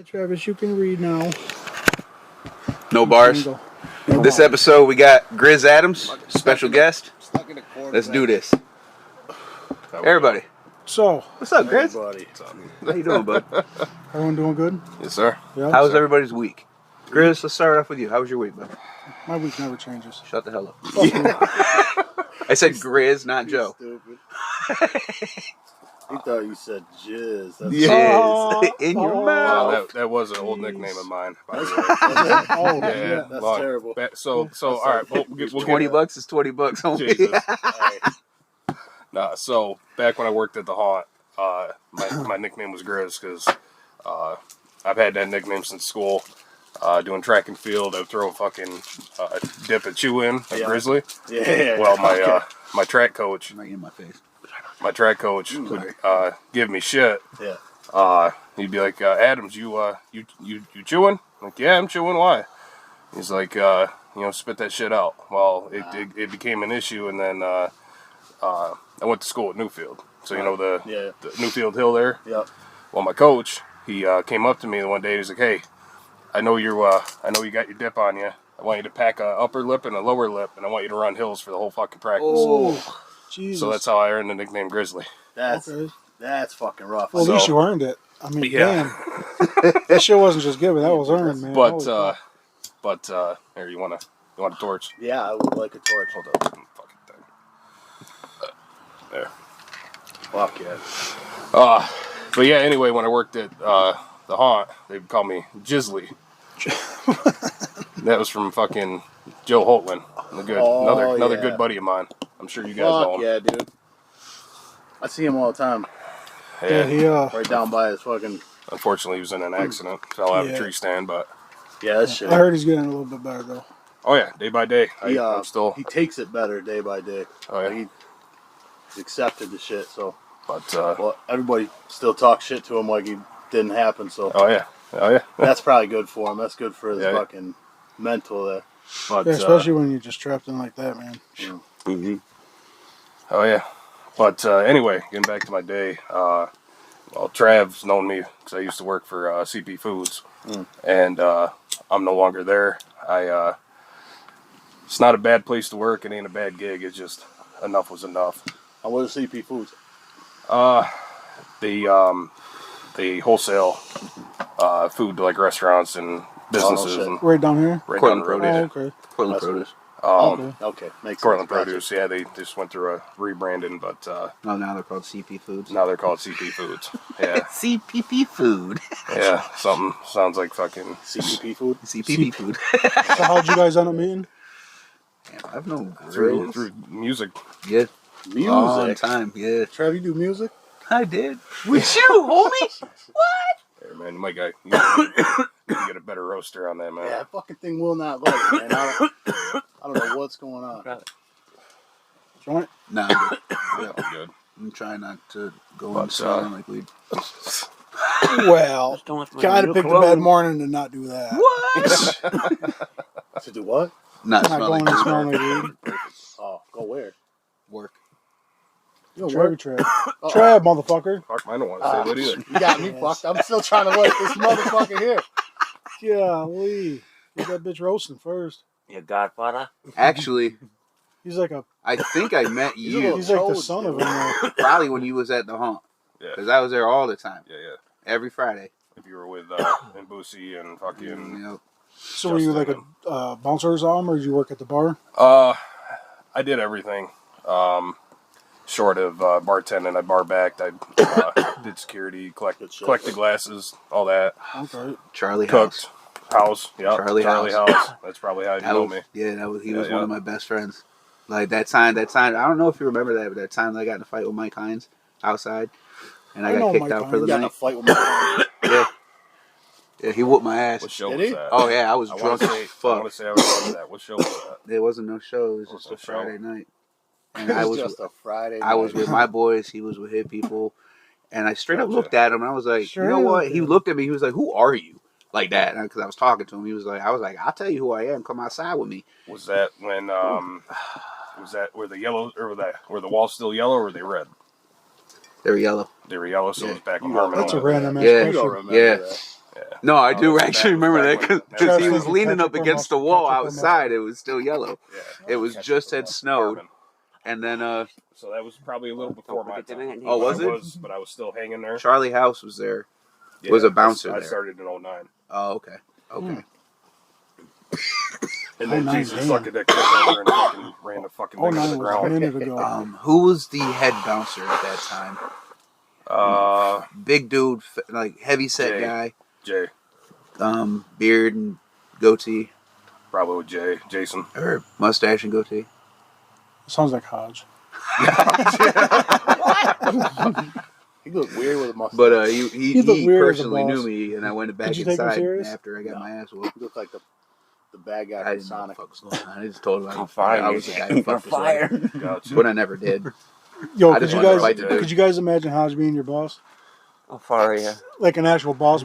Travis, you can read now. No bars. This episode we got Grizz Adams, special guest. Let's do this. Everybody. So, what's up, Grizz? How you doing, bud? Everyone doing good? Yes, sir. Yeah. How was everybody's week? Grizz, let's start off with you. How was your week, bud? My week never changes. Shut the hell up. I said Grizz, not Joe. Stupid. He thought you said jizz. That's Jizz in your mouth. That was an old nickname of mine, by the way. Oh, Yeah, that's long. terrible. So all right. We'll get, $20 is $20 only. Jesus. Nah, so back when I worked at the Haunt, my nickname was Grizz because I've had that nickname since school. Doing track and field, I'd throw a fucking dip and chew in, grizzly. Yeah. Well, my track coach, Right in my face. would give me shit. Yeah. He'd be like, Adams, you chewing? I'm like, yeah, I'm chewing. Why? He's like, spit that shit out. Well, it became an issue, and then I went to school at Newfield. So you know the Newfield Hill there. Yep. Well, my coach, he came up to me one day. He's like, hey, I know you got your dip on you. I want you to pack a upper lip and a lower lip, and I want you to run hills for the whole fucking practice. Oh, Jesus. So that's how I earned the nickname Grizzly. That's fucking rough. Well, at least you earned it. I mean, Yeah. damn. That shit wasn't just given. That was earned, man. But here, you want a torch? Yeah, I would like a torch. Hold up, fucking thing. There. Fuck yeah. But yeah. Anyway, when I worked at the Haunt, they'd call me Jizzly. That was from fucking Joe Holtman, another good buddy of mine. I'm sure you guys know him. Yeah, dude. I see him all the time. Yeah, he, right down by his fucking. Unfortunately, he was in an accident. Fell out of a tree stand, but Yeah, that shit. I heard he's getting a little bit better, though. oh yeah, day by day. He takes it better day by day. Oh yeah. He's accepted the shit, so. But Well, everybody still talks shit to him like he didn't happen, so. oh yeah. That's probably good for him. That's good for his Yeah. fucking mental there. But Yeah, especially when you're just trapped in like that, man. Mm-hmm. Oh yeah. But anyway, getting back to my day. Well, Trav's known me because I used to work for CP Foods, and I'm no longer there. It's not a bad place to work. It ain't a bad gig. It's just enough was enough. And what is CP Foods? They wholesale food to like restaurants and businesses. shit. And Right down here? right Portland down the road. Oh, okay. Portland That's Produce. Okay, makes Portland sense. Produce. Yeah, they just went through a rebranding, but Oh, now they're called CP Foods. now they're called CP Foods. Yeah, CPP Food. yeah. Something sounds like fucking. CP Food? CPP Food. So how'd you guys end up meeting? I've known Through Grizz. music. Yeah. Music. Long time, yeah. Trav, you do music? I did. With you, homie. Hey, man, you might get a better roaster on that, man. Yeah, that fucking thing will not light, man. I don't know what's going on. Joint? Nah, Yeah, I'm good. I'm trying not to go But, and smelling like weed. Well, kind of picked a bad morning to not do that. What? To do what? Not Not smelling going and like smelling like weed. Oh, go where? work. You Trab, Trab, motherfucker. Fuck, I don't want to say that either. You got me fucked. I'm still trying to light this motherfucker here. Golly. Get that bitch roasting first. Your godfather? Actually, He's like I think I met you he's like the son of him. probably when you was at the Haunt. Yeah, Because I was there all the time. yeah, yeah. Every Friday. If you were with Mbusi and fucking. Yep. So were you like a bouncer or something, or did you work at the bar? I did everything. Short of bartending, I bar backed. I did security, collected glasses, all that. Okay. Charlie Cooked. House. Yep. Charlie House. That's probably how you That know was, me. yeah, he was Yeah. one of my best friends. Like that time, I don't know if you remember that, but that time I got in a fight with Mike Hines outside, and I I know got kicked Mike out for Hines. the You got in a night. fight with my Yeah. Yeah, he whooped my ass. What show Did was he? that? Oh yeah, I was I drunk want as to fuck. say I was that. What show was that? There wasn't no show. It was What just was a the show? Friday night. And It I was was just a Friday I was night. with my boys. He was with his people. And I straight up Gotcha. looked at him and I was like, Sure, you know what? okay. He looked at me. He was like, who are you? like that, because I was talking to him. I was like, I'll tell you who I am. Come outside with me. Was that when were the yellow or were the walls still yellow or were they red? They were yellow. They were yellow, so it was back when know Harmon. That's a owned it. random ass Yeah. You don't question. remember Yeah. that. Yeah. No, I No, do that's actually back- remember back that when- because Travis he was thinking leaning ketchup up or against the mustard, wall ketchup or outside. It was still yellow. Yeah. It was Ketchup just or had mustard. snowed, Harmon. and then So that was probably a little before my time. Oh, was it? But I was still hanging there. Charlie House was there. Yeah, was a bouncer I there. started in 09. Oh, okay. Okay. And then 09, Jesus damn. fucking that kicked over and fucking ran the fucking Oh, thing to the 09 was a ground. minute ago. Who was the head bouncer at that time? Big dude, like heavy set Jay. guy. Jay. Beard and goatee, Probably with Jay. Jason. or mustache and goatee. Sounds like Hodge. He looked weird with a mustache. But he looked weird as a personally knew boss. me, and I went back Did you take him inside serious? after I got my ass whooped. He looked like the bad guy I from didn't know what the Sonic. fuck was going on. I just told him On fire. I was the guy who fucked his wife, Gotcha. but I never did. Yo, I could just you wanted to guys fight the dude. could you guys imagine Hodge being your boss? How far are you? Like an actual boss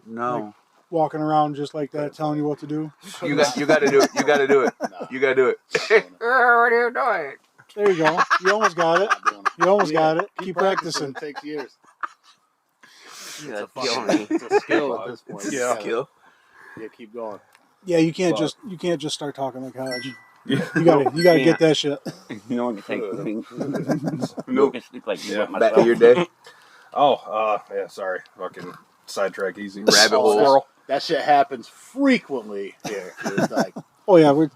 No, walking around just like that, telling you what to do. you got to do it. You got to do it. No. You got to do it. What are you doing? There you go. You almost got it. Not doing it. You almost Yeah, got it. Keep practicing. It takes years. You It's a gotta kill me. It's a skill at this point. It's Yeah. a skill. Yeah, keep going. Yeah, you can't just start talking like Hodge. You gotta Yeah. get that shit. No one can take me. No one can speak like Yeah. myself. Back to your day. Oh, yeah, sorry. Fucking sidetrack easy. Rabbit hole. Squirrel. That shit happens frequently here. It's like Oh yeah, we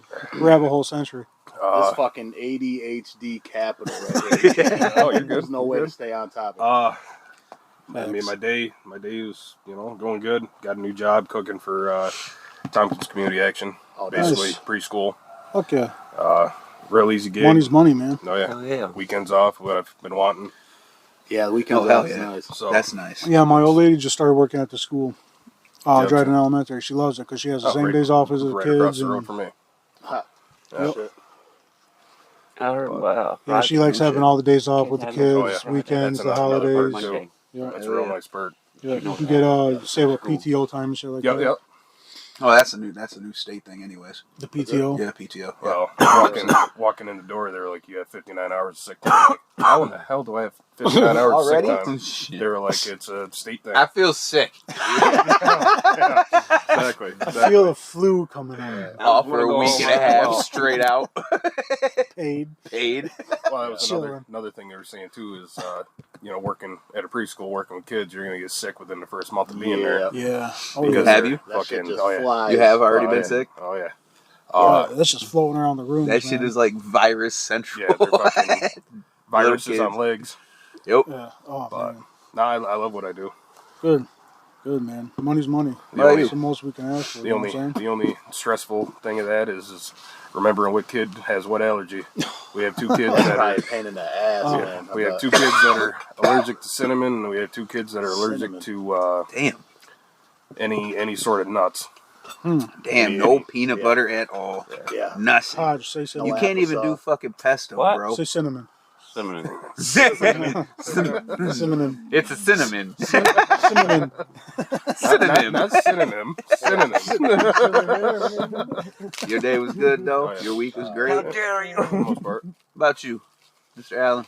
have a whole century. this fucking ADHD capital right here. Oh, you're good. There's no way You're to stay on top of it. I mean, my day was, going good. Got a new job cooking for Tompkins Community Action. Oh, Basically, nice. preschool. Fuck yeah. Real easy gig. Money's money, man. Oh, yeah. Oh, yeah. Weekends off, what I've been wanting. Yeah, the weekends Oh, hell off is yeah. nice. So That's nice. Yeah, my old lady just started working at the school. Yeah, Dryden Elementary. She loves it because she has the same right- days off as the right across kids. the road And, from me. Hot. Yeah. Shit. Wow. yeah, she likes having all the days off with the kids, Oh, yeah. weekends, That's the another holidays. part, too. Monday. Yeah, That's a real nice perk. yeah. You can get save up PTO time and shit like Yep, that. yep. Oh, that's a new state thing, anyways. The PTO. Yeah, PTO. Yeah. Well, walking in the door, they were like, "You have 59 hours of sick time." I'm like, how in the hell do I have 59 hours Already? of sick time? Shit. They were like, "It's a state thing." I feel sick. Yeah, exactly. I feel the flu coming on. Off for a week and a half, Well, straight out, Paid. paid. Well, that was Chilling. another thing they were saying too is, working at a preschool, working with kids, you're gonna get sick within the first month of being there. Yeah. Oh, Because yeah. Have they're you? That shit Fucking, just oh yeah, flies. You have already Oh, been yeah. sick? Oh yeah. Yeah, that's just floating around the room. That shit is like virus central. Yeah, they're fucking viruses kids. on legs. Yep. Yeah. Oh, But- man. No, I love what I do. Good. Good, man. Money's money. The only- That's the most we can ask for. The You know what I'm saying? the only stressful thing of that is remembering what kid has what allergy. We have two kids that are Probably a pain in the ass, Oh. man. we have two kids that are allergic to cinnamon, and we have two kids that are allergic to Damn. any sort of nuts. Damn. No peanut butter at all. Yeah. Nothing. Hodge, say cinnamon. You can't even do fucking pesto, What? bro. Say cinnamon. Cinnamon. Cinnamon. Cinnamon. It's a cinnamon. Cinnamon. Synonym. Not synonym. Synonym. Your day was good though. Oh, yeah. Your week was How great. dare you? For the most part. How about you, Mr. Allen?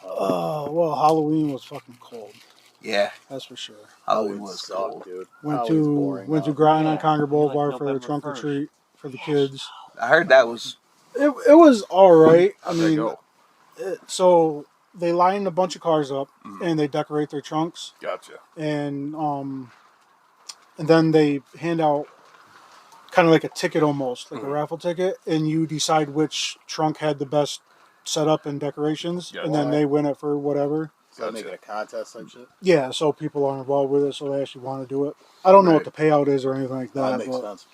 Oh, well, Halloween was fucking cold. Yeah, That's for sure. Halloween Halloween was sucked, cold. dude. Went Halloween's to boring went to now. grind on Yeah. Conger Boulevard Like for the November trunk or 1st. treat for the kids. I heard that was. It was all right. I How'd that mean, go? so they line a bunch of cars up and they decorate their trunks, Gotcha. and then they hand out kind of like a ticket almost, like a raffle ticket, and you decide which trunk had the best setup and decorations, Yeah. and then they win it for whatever. So they make it a contest and shit. Yeah, so people are involved with it, so they actually want to do it. I don't know what Right. the payout is or anything like That that, makes but, sense.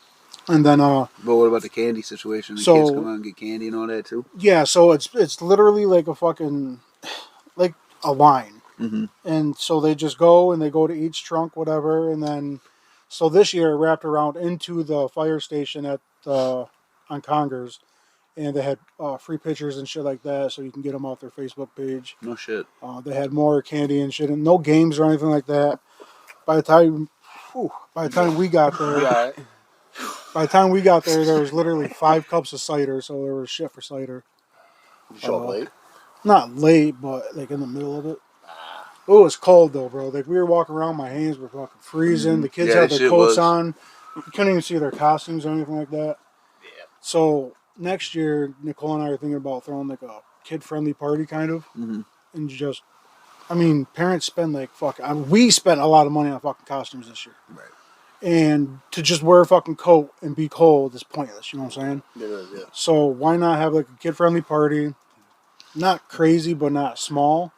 and then But what about the candy situation? The So- kids come out and get candy and all that too. yeah, so it's literally like a fucking like a line. Mm-hmm. And so they just go and they go to each trunk, whatever, and then so this year it wrapped around into the fire station at on Congers, and they had free pictures and shit like that, so you can get them off their Facebook page. No shit. They had more candy and shit, and no games or anything like that. By the time Whew, by the time we got there, Yeah. there was literally 5 cups of cider, so there was shit for cider. You show up late? Not late, but like in the middle of it. It was cold though, bro. Like we were walking around, my hands were fucking freezing. The kids Yeah, had that their shit coats was. on. You couldn't even see their costumes or anything like that. Yeah. So next year, Nicole and I are thinking about throwing like a kid-friendly party, kind of, and just. I mean, parents spend like fucking. We spent a lot of money on fucking costumes this year. Right. And to just wear a fucking coat and be cold is pointless. You know what I'm saying? It is, yeah. So why not have like a kid-friendly party? Not crazy, but not small.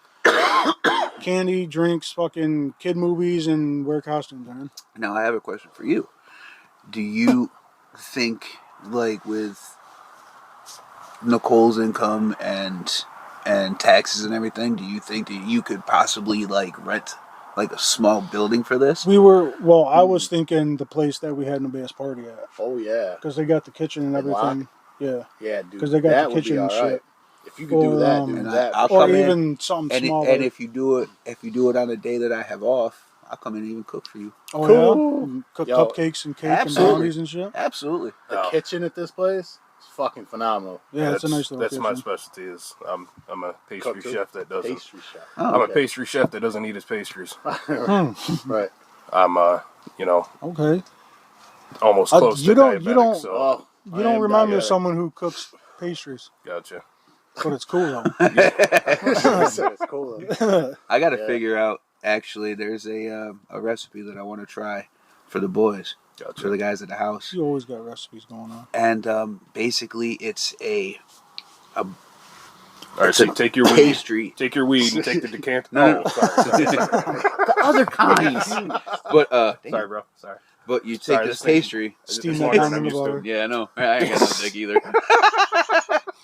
Candy, drinks, fucking kid movies, and wear costumes, man. Now I have a question for you. Do you think, like, with Nicole's income and taxes and everything, do you think that you could possibly like rent like a small building for this? I was thinking the place that we had Nebaeus party at. Oh, yeah. Because they got the kitchen and everything. Yeah. Yeah, dude. Because they got that the would kitchen be and all right. shit. If you could do that, do And that. I'll Or come in, even something and smaller. and if you do it on a day that I have off, I'll come in and even cook for you. Oh, Cool. yeah? And cook Yo, cupcakes and cake absolutely. and brownies and shit. Absolutely. The kitchen at this place is fucking phenomenal. Yeah, it's a nice little That's my kitchen. specialty. Is I'm a pastry Cook too? chef that doesn't. Pastry chef. Oh, I'm a okay. pastry chef that doesn't eat his pastries. Right. I'm Okay. almost Uh, close you to don't- diabetic. you don't- So Oh, You don't remind me of diabetic. someone who cooks pastries, gotcha. but it's cool though. It's cool. Though. I got to Yeah. figure out. Actually, there's a recipe that I want to try for the boys, for Gotcha. the guys at the house, You always got recipes going on. and basically it's All right, so you take your weed. pastry. Take your weed and take the decanter. No. Oh, sorry. The other kinds. But Sorry, bro. Sorry. But you take Sorry, this this thing- pastry. Steam It's that longer down than in I'm the used to. butter. Yeah, I know. I ain't got no dick either.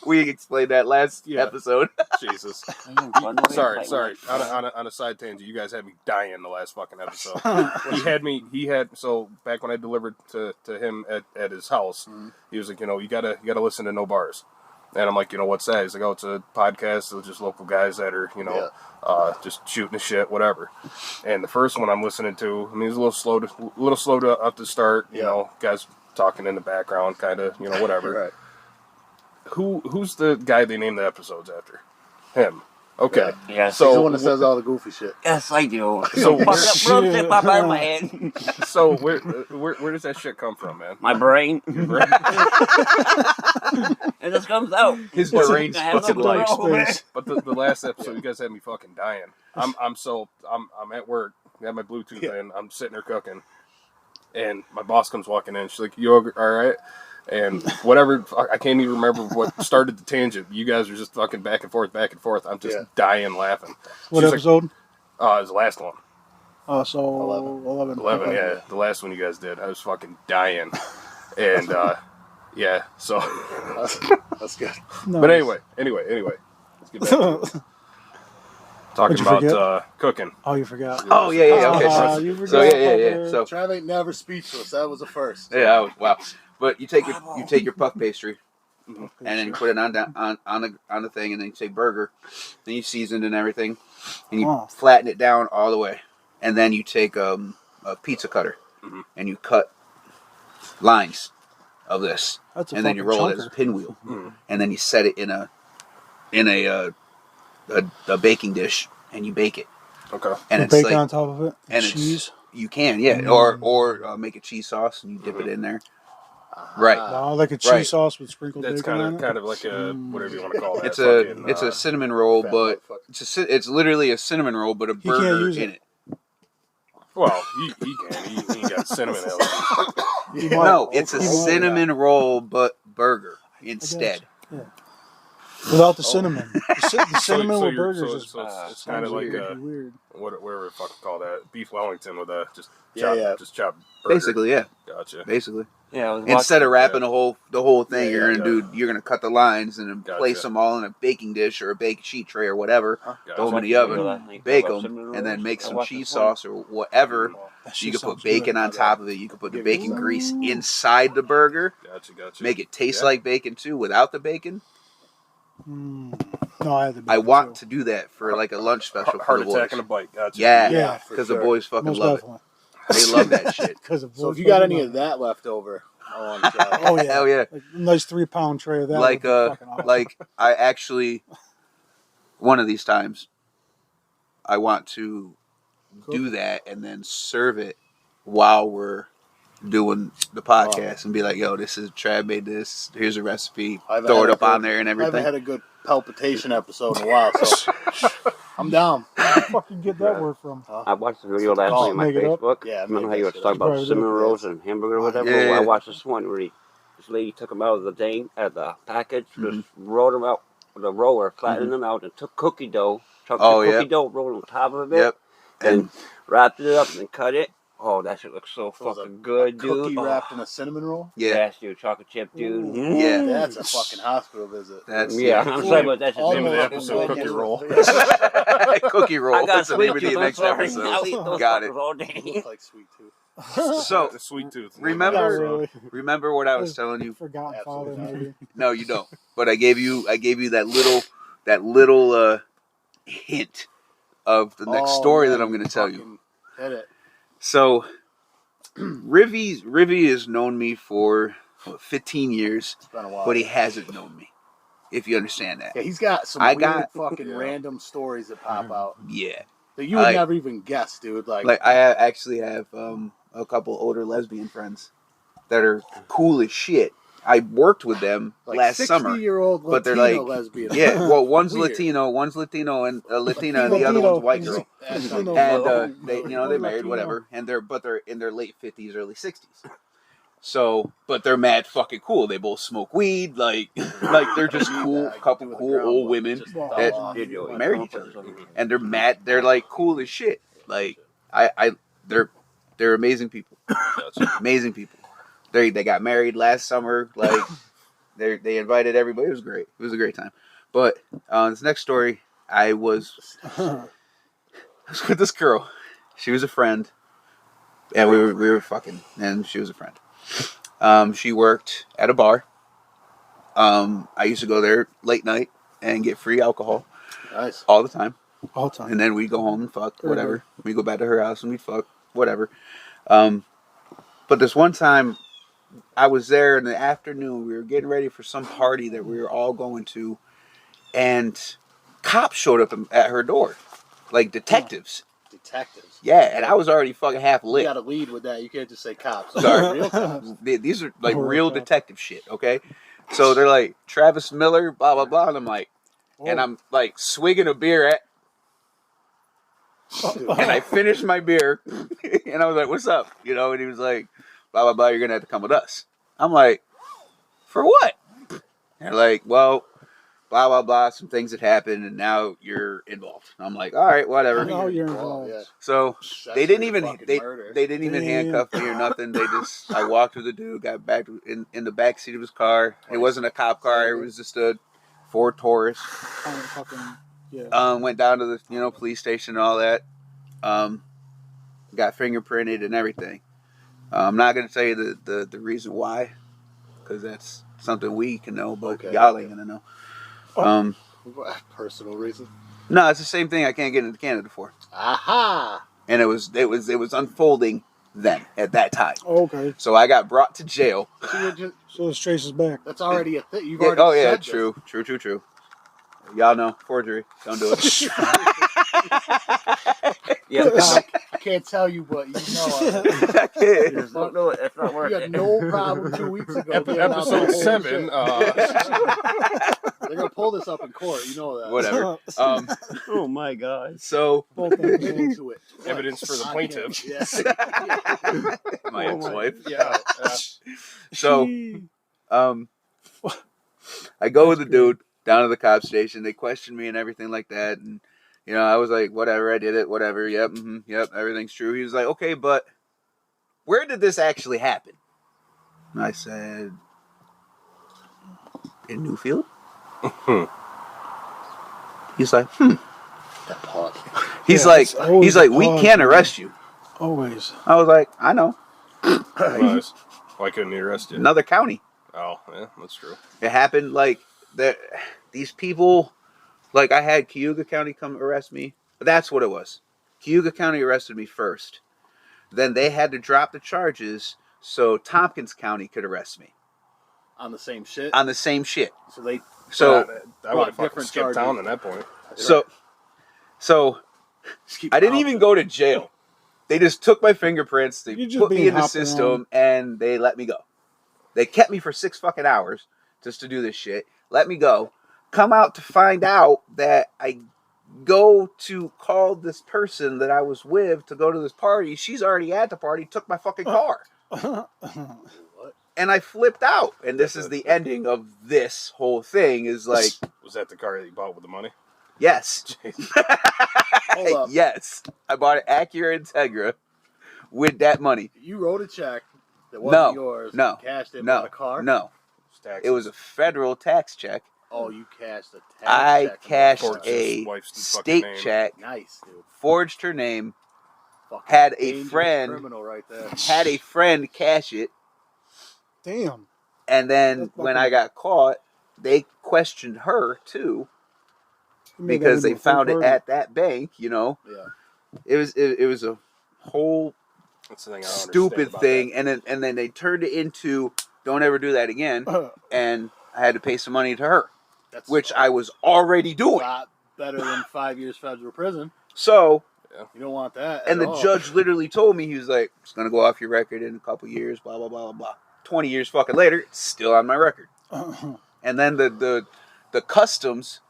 We explained that last Yeah. episode. Jesus. Fun way, Sorry. like, On a side tangent, you guys had me dying the last fucking episode. He had so back when I delivered to him at his house, he was like, you gotta listen to No Bars. And I'm like, what's that? He's like, oh, it's a podcast of just local guys that are, just shooting the shit, whatever. And the first one I'm listening to, I mean, it's a little slow to up to start, guys talking in the background, kind of, whatever. Right. Who's the guy they named the episodes after? Him. Okay. Yes. So He's the one that says all the goofy shit. Yes, I do. So Fuck up, bro, shit pop out of my head. So where does that shit come from, man? My brain. It just comes out. His I brain's have fucking no like control, man. space. But the last episode, you guys had me fucking dying. I'm at work. I have my Bluetooth in. I'm sitting there cooking, and my boss comes walking in. She's like, "You all right?" And whatever, I can't even remember what started the tangent. You guys are just fucking back and forth. I'm just dying laughing. What She's episode? Like, it was the last one. So 11. 11, yeah. The last one you guys did. I was fucking dying. And, yeah, so. That's good. Nice. But anyway. Let's get back to it. Talking What'd you about cooking. Oh, you forgot. Oh yeah. Okay. You forgot, So yeah. fucker. So Trav ain't never speechless. That was a first. yeah. Wow. But you take your puff pastry, and then you put it on the thing, and then you take burger, then you season and everything, and you flatten it down all the way, and then you take a pizza cutter, and you cut lines of this, That's a and then you fucking roll it as a chunker. pinwheel, and then you set it in a baking dish, and you bake it, Okay. and The it's bacon like on top of it. and Cheese. you can or make a cheese sauce and you dip it in there, right? No, like a cheese Right. sauce with sprinkled That's bacon on it. kind of like a, whatever you want to call that. It's a cinnamon roll, but it's literally a cinnamon roll, but a can't burger use in it. it. Well, he can. He ain't got cinnamon allergies. You might- No, it's a you might- cinnamon roll, but burger instead. Yeah. Without the cinnamon. The cinnamon with you're- burgers so is it's kind of like weird. whatever the fuck call that, beef Wellington with a just chop burger. Basically, yeah. Gotcha. Basically, Yeah, I was instead of wrapping yeah. the whole thing, Yeah, you're gonna cut the lines and then Gotcha. place them all in a baking dish or a bake sheet tray or whatever. Throw them in the oven, bake them, and then make some cheese sauce or whatever. You could put bacon on top of it. You could put the bacon grease inside the burger. Gotcha. Make it taste Yeah. like bacon too, without the bacon. No, I had the bacon I want too. to do that for like a lunch special for Heart the boys. attack and a bite. Gotcha. Yeah, Yeah, because for the sure. boys fucking Most love definitely. They love that shit. So if you got any of that left over, I want to try. Oh yeah, Hell yeah! Like a nice 3-pound tray of that. Like would be fucking awesome. like I actually, one of these times, I want to do that and then serve it while we're doing the podcast and be like, yo, this is Trav made this. Here's a recipe. Throw it up on there and everything. I haven't had a good palpitation episode in a while, so I'm down. Where the fuck you get that word from? I watched the video last night on my Make it up? Facebook. Yeah, Remember how you were talking Probably about did. cinnamon rolls and hamburger or whatever? Yeah, Well, I yeah. watched this one where this lady took them out of the thing, at the package, just rolled them out with a roller, flattened them out, and took cookie dough, cookie dough, rolled on top of it, and wrapped it up and cut it. Oh, that shit looks so fucking good, dude. Cookie wrapped in a cinnamon roll? Yeah. Yes, dude, chocolate chip, dude. Yeah. That's a fucking hospital visit. That's Yeah, I'm sorry about that. All Name of the fucking episode, locals- Cookie Roll. Cookie roll. I got That's the name sweet of the tooth, I'm next sorry. episode. I'll eat those Got it. fuckers all You day. look like sweet tooth. So The sweet tooth. remember, Not really. remember what I was telling you? Forgotten father, Absolutely maybe. No, you don't. But I gave you that little hint of the next story that I'm going to tell you. Hit it. So, Rivy has known me for 15 years, It's been a while. but he hasn't known me. If you understand that. Yeah, he's got some weird fucking random stories that pop out Yeah. that you would never even guess, dude. Like I actually have a couple older lesbian friends that are cool as shit. I worked with them last summer. 60-year-old but they're Latino like, lesbian. yeah, well, one's Weird. One's Latino and Latina, and the other one's white girl. Latino. And they, they're married, Latino. whatever, and they're in their late 50s, early 60s. So, but they're mad fucking cool. They both smoke weed, like they're just cool, couple cool old women that marry each other, and they're mad. They're like cool as shit. Like they're amazing people. Amazing people. They got married last summer. Like they invited everybody. It was great. It was a great time. But this next story, I was with this girl. She was a friend, and we were fucking, and she was a friend. She worked at a bar. I used to go there late night and get free alcohol. Nice. All the time. All time. And then we'd go home and fuck, whatever. We go back to her house and we'd fuck, whatever. But this one time, I was there in the afternoon. We were getting ready for some party that we were all going to, and cops showed up at her door, like detectives. Detectives. Yeah, and I was already fucking half You lit. got to lead with that. You can't just say cops. Sorry. Real cops. These are like real detective shit, okay? So they're like, Travis Miller, blah, blah, blah. And I'm like, and I'm like swigging a beer and I finished my beer and I was like, what's up? You know, and he was like, blah, blah, blah, you're going to have to come with us. I'm like, for what? And they're like, well, blah, blah, blah, some things that happened and now you're involved. And I'm like, all right, whatever. Now you're involved. Yeah. So That's they didn't pretty even fucking murder. they didn't even handcuff me or nothing. They just I walked with the dude, got back in the back seat of his car. It wasn't a cop car. It was just a Ford Taurus. Went down to the police station and all that. Got fingerprinted and everything. I'm not gonna tell you the reason why, because that's something we can know, but y'all ain't gonna know. Personal reason. No, it's the same thing I can't get into Canada for. Aha! And it was unfolding then at that time. Okay. So I got brought to jail. So this traces back. That's already a thing. You've Yeah, already said this. true. Y'all know forgery. Don't do it. Yeah, I can't tell you, but you know. it's not, no, it's not You working. had no problem 2 weeks ago. being out the Episode whole 7. shit. They're gonna pull this up in court. You know that. Whatever. Oh my god. So Both Get episodes. into it. Evidence for the plaintiff. Yes. my ex-wife. Yeah. So I go with the dude down to the cop station. They questioned me and everything like that, and I was like, whatever, I did it, whatever. Yep, yep, everything's true. He was like, okay, but where did this actually happen? And I said, in Newfield. He's like, That pause. He's Yeah, it's always like, a we pause, can't man. arrest you. Always. I was like, I know. Nice. Why couldn't he arrest you? Another county. Oh, yeah, that's true. It happened like that. These people, like I had Cayuga County come arrest me. That's what it was. Cayuga County arrested me first. then they had to drop the charges so Tompkins County could arrest me On the same shit. on the same shit. So they. So I would have fucking different skipped charges. town at that point. so I didn't even go to jail. They just took my fingerprints, they You just put me being in the hopped system, and they let me go. They kept me for 6 fucking hours just to do this shit. Let me go. Come out to find out that I go to call this person that I was with to go to this party. She's already at the party, took my fucking car. What? And I flipped out. And this is the ending of this whole thing is like, Was that the car that you bought with the money? yes. Hold up. Yes. I bought an Acura Integra with that money. You wrote a check that wasn't yours. No. Cashed it. No. Bought a car. No. It was a federal tax check. Oh, you cashed a tax I check. cashed Forged a his wife's fucking state name. check, Nice, dude. forged her name, Fucking had a dangerous friend, criminal right there. had a friend cash it, Damn. and then That's when fucking- I got caught, they questioned her too You made that because into they a found it third party. at that bank. You know, Yeah. it was a whole That's the thing I don't stupid understand about thing, and then they turned it into don't ever do that again, and I had to pay some money to her, That's which I was already a doing. lot better than 5 years federal prison. So. You don't want that. And at the all. judge literally told me, he was like, it's going to go off your record in a couple years, blah, blah, blah, blah, blah. 20 years fucking later, it's still on my record. And then the customs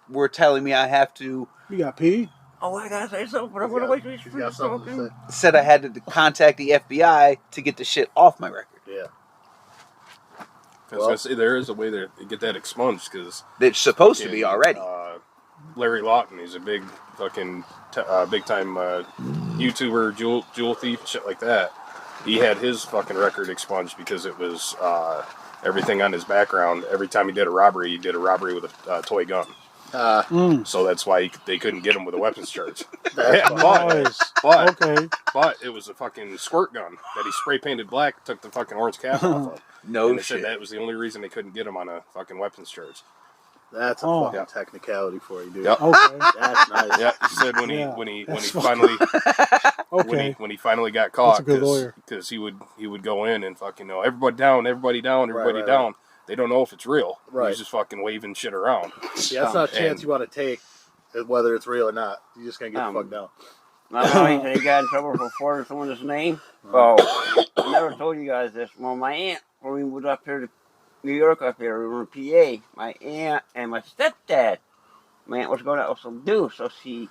were telling me I have to, You got pee? Oh, I gotta say something, but I'm gonna wait till he's He's got something to say. said I had to contact the FBI to get the shit off my record. Yeah. I was gonna say there is a way to get that expunged because It's supposed to be already. Larry Lawton, he's a big fucking big time YouTuber, jewel thief, shit like that. He had his fucking record expunged because it was everything on his background. Every time he did a robbery with a toy gun. So that's why they couldn't get him with a weapons charge. Yeah, Nice. but Okay. it was a fucking squirt gun that he spray painted black, took the fucking orange cap off of. No And they shit. said that was the only reason they couldn't get him on a fucking weapons charge. That's a fucking technicality for you, dude. Yep. Okay. That's nice. Yeah, he said when he Yeah, when he that's finally Okay. when he finally got That's caught a good lawyer. because he would go in and fucking everybody down, everybody down, everybody Right, down. right. They don't know if it's real. Right. He's just fucking waving shit around. Yeah, that's not a chance And- you want to take, whether it's real or not. You're just going to get fucked down. Not only he got in trouble for forging someone's name. Oh, I never told you guys this. Well, my aunt, when we moved up here to New York, up here, we were in PA. My aunt and my stepdad. My aunt was going to also do, so she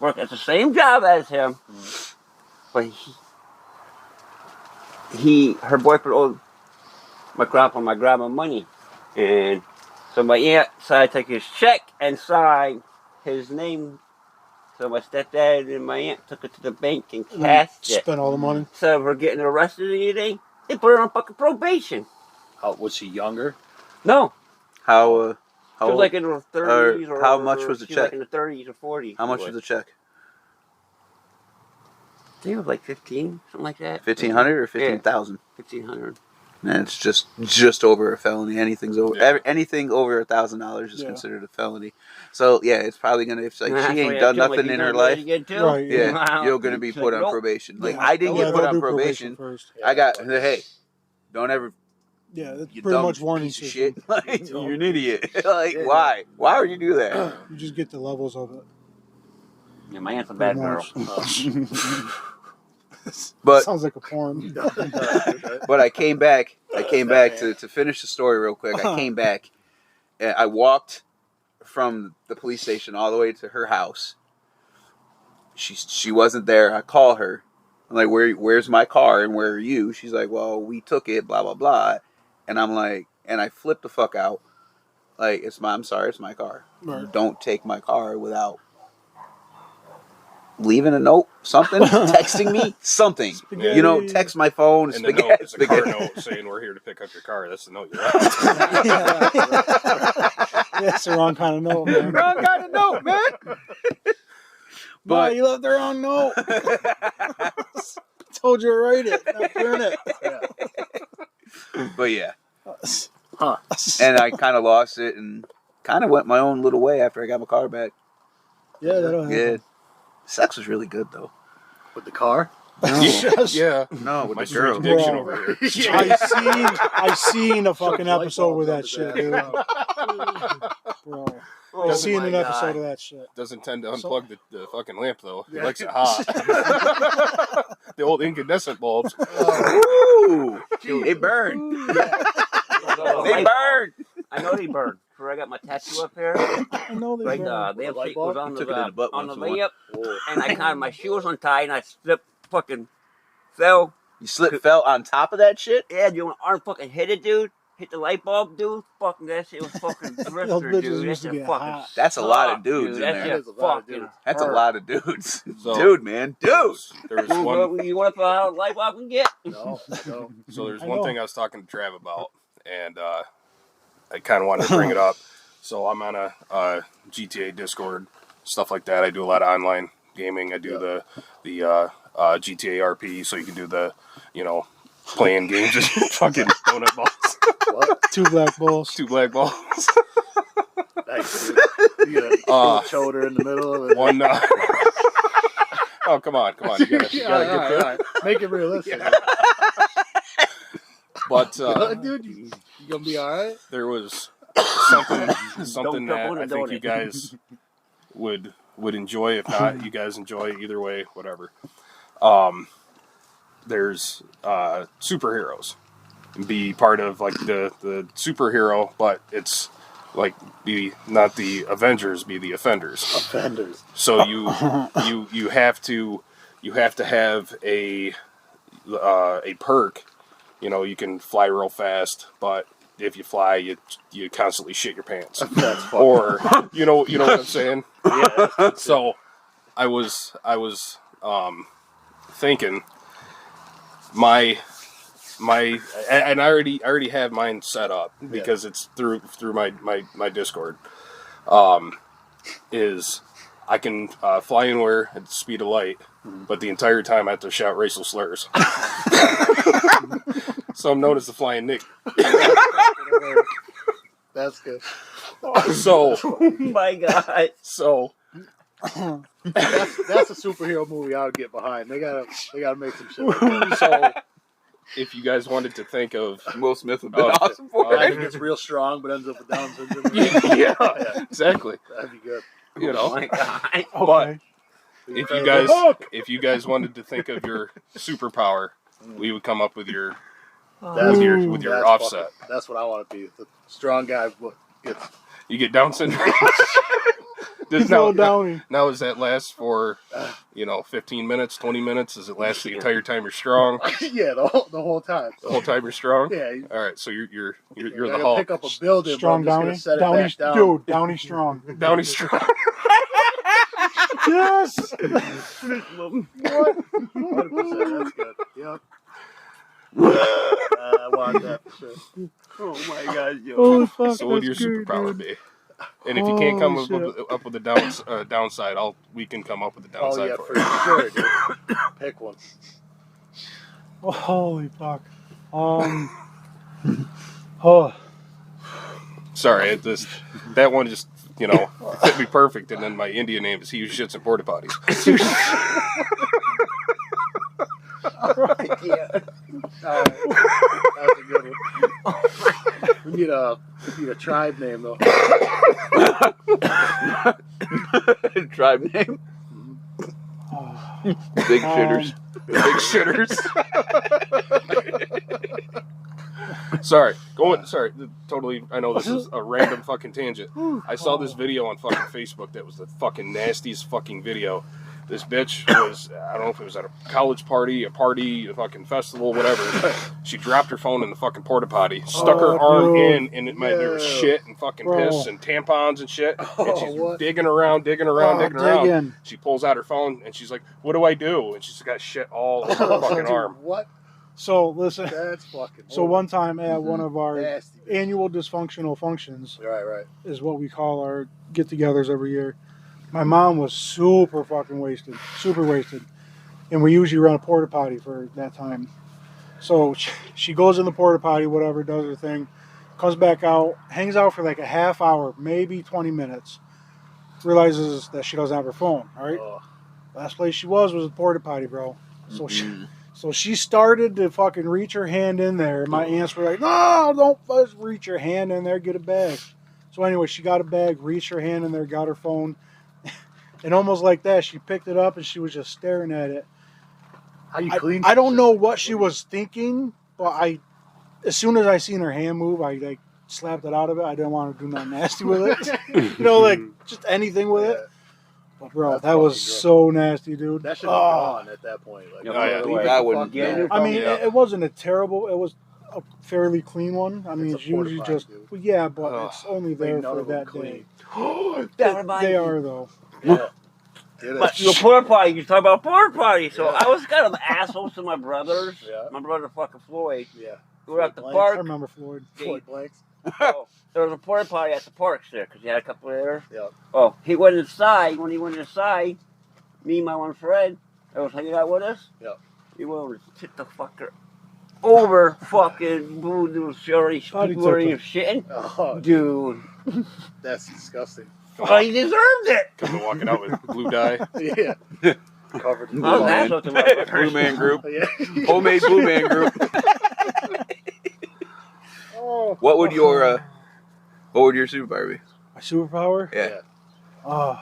worked at the same job as him. But her boyfriend owed my grandpa and my grandma money, and so my aunt decided to take his check and sign his name. So my stepdad and my aunt took it to the bank and cashed it. Spent all the money. So we're getting arrested or anything. They put her on fucking probation. Was she younger? No, How she was like in her 30s or how much was the she check? like in the 30s or 40s. How much was the check? I think it was like 15, something like that. 1,500 or 15,000? 1,500. And it's just over a felony. Anything's over anything over $1,000 is Yeah. considered a felony. So yeah, it's probably gonna. If like she ain't done nothing in her life, Right, yeah, you're gonna be put on probation. Like I didn't Yeah, get put they'll on do probation. first. I got hey, don't ever. Yeah, that's You pretty dumb much warning piece of system. shit. Like, you're an idiot. Like why? Why would you do that? You just get the levels of it. Yeah, my aunt's a bad Pretty girl. much. But Sounds like a porn. but I came back. To finish the story real quick. I came back. And I walked from the police station all the way to her house. She wasn't there. I call her. I'm like, where's my car and where are you? She's like, well, we took it, blah blah blah. And I'm like, and I flipped the fuck out. Like, I'm sorry, it's my car. Right. Don't take my car without leaving a note, something, texting me, something. Spaghetti. You know, text my phone. And the note is a car note saying we're here to pick up your car. That's the note you're at. That's the wrong kind of note, man. Wrong kind of note, man. But you left the wrong note. Told you to write it, not print it. But yeah. Huh. And I kind of lost it and kind of went my own little way after I got my car back. Yeah, that'll happen. Yeah. Sex was really good though. With the car? Yeah. No, with My the girl. strange addiction over here. I seen a fucking Light episode with bulbs that up shit, his dude. Bro. Oh I seen my an episode God. of that shit. Doesn't tend to So- unplug the fucking lamp though. He Yeah. likes it hot. The old incandescent bulbs. Ooh, they burn. They burn. I know they burn. Before I got my tattoo up here, I know they right, burn. the light seat bulb? was on Took it in the butt on the once in a layup, Whoa. and I kind of my shoe was untied, and I slipped, fucking fell. You fell on top of that shit? Yeah, dude, my arm fucking hit it, dude. Hit the light bulb, dude. Fucking that shit was fucking Those drifter, bitches dude. That used to shit get fucking hot. That's a lot of sucked, dudes in That there. shit That is a lot of fucking dudes. That's a hurt. lot of dudes. So- Dude, man. Dude. There was one. You want to put out a light bulb and get? No. So there's I one know. thing I was talking to Trav about, and I kind of wanted to bring it up. So I'm on a GTA Discord, stuff like that. I do a lot of online gaming. I do the GTA RP, so you can do the, playing games and fucking donut balls. What? 2 black balls. 2 black balls. Nice, dude. You got a shoulder in the middle of it. One. Oh, come on. You gotta get all right. Make it realistic. But Dude, you gonna be all right? there was something Don't that double I the think you donut. guys would enjoy. If not, you guys enjoy either way, whatever. There's superheroes. Be part of like the superhero, but it's like not the Avengers, be the offenders. Offenders. So you have to have a perk. You can fly real fast, but if you fly, you constantly shit your pants. That's fucking. Or you know what I'm saying? Yeah. So I was thinking my and I already have mine set up because it's through my Discord. Is I can fly anywhere at the speed of light, but the entire time I have to shout racial slurs. So I'm known as the Flying Nick. That's good. So Oh my God. so That's a superhero movie I would get behind. They gotta make some shit like that. so if you guys wanted to think of Will Smith would be Oh, awesome for Guy it. who gets real strong but ends up with Down syndrome. yeah, Yeah, exactly. that'd be good. Oh my God. But Okay. if you guys wanted to think of your superpower, we would come up with your That's, with your that's offset. fucking- that's what I want to be. The strong guy gets. You get Down syndrome. He's a little downy. Now, does that last for 15 minutes, 20 minutes? Does it last the entire time you're strong? Yeah, the whole time. The whole time you're strong? Yeah. All right, so you're I the gotta Hulk. pick up a building, Strong but I'm downy. just gonna set it Downy, back down. dude. Downy strong. Downey strong. Yes. 100%. That's good. Yep. I want that for sure. Oh my God, yo. Holy fuck. So what would your that's great, superpower dude. be? And if you can't come Holy up with a downside, we can come up with a Oh downside yeah, for for you. sure, dude. Pick one. Oh, holy fuck. Oh. Sorry, that one just fit me perfect. And then my Indian name is He Who Shits in Porta Potties. Yeah. That's a good one. We need a tribe name though. Tribe name. Oh. Big shitters. Big shitters. Sorry, totally. I know this is a random fucking tangent. I saw this video on fucking Facebook that was the fucking nastiest fucking video. This bitch was, I don't know if it was at a college party, a fucking festival, whatever. She dropped her phone in the fucking porta potty, stuck her arm dude. in, and there was shit and fucking piss and tampons and shit. And she's what? digging around. digging. She pulls out her phone and she's like, "What do I do?" And she's got shit all over her fucking Dude, arm. What? So, listen. That's fucking. So, one time at one of our nasty. annual dysfunctional functions, Right. is what we call our get-togethers every year. My mom was super fucking wasted, and we usually run a porta potty for that time. So she goes in the porta potty, whatever, does her thing, comes back out, hangs out for like a half hour, maybe 20 minutes, realizes that she doesn't have her phone. All right, Oh, last place she was the porta potty, bro. So she started to fucking reach her hand in there. My aunts were like, no, don't reach your hand in there, get a bag. So anyway, she got a bag, reached her hand in there, got her phone. And almost like that, she picked it up and she was just staring at it. How you clean? I don't know what she was thinking, but as soon as I seen her hand move, I like slapped it out of it. I didn't want to do nothing nasty with it. Like just anything with it. But bro, that was so nasty, dude. That should be gone at that point. Like, I wouldn't. I mean, it wasn't a terrible. It was a fairly clean one. I mean, it's usually just but it's only there for that day. They are though. Yeah. But your porta potty, you talk about porta potty. So I was kind of assholes to my brothers. Yeah. My brother fucking Floyd. Yeah. We were at the I park. remember Floyd. Floyd Blanks. Oh, there was a porta potty at the parks there because he had a couple there. Yeah. Oh, he went inside. When he went inside, me and my one friend, that was hanging out with us. Yeah. He went over to tip the fucker over fucking dude, sorry, people were even shitting. Oh, Dude. that's disgusting. Well, he deserved it. Coming walking out with blue dye. Yeah. Covered in Well, blood. that's what the motherfuckers. Blue Man Group. Yeah. Homemade Blue Man Group. What would your superpower be? My superpower? Yeah. Oh,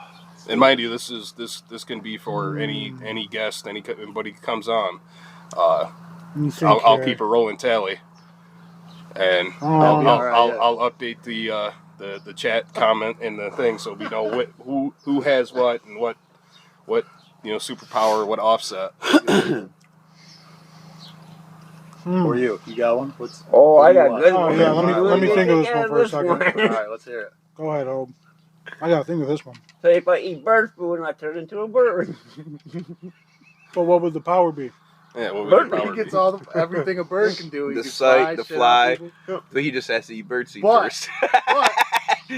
And mind you, this can be for any guest, anybody comes on. let me think I'll here. keep a rolling tally, and Oh, I'll update the chat comment and the thing so we know who has what and what superpower, what offset. For you got one? I got good Oh one. yeah, let me think of this one for a second. All right, let's hear it. Go ahead, Hope. I gotta think of this one. So if I eat bird food, I turn into a bird. But what would the power be? Yeah, what would Bird your power He gets be? all everything a bird can do. He The can sight, the shit fly. out people. So he just has to eat birdseed But- first. But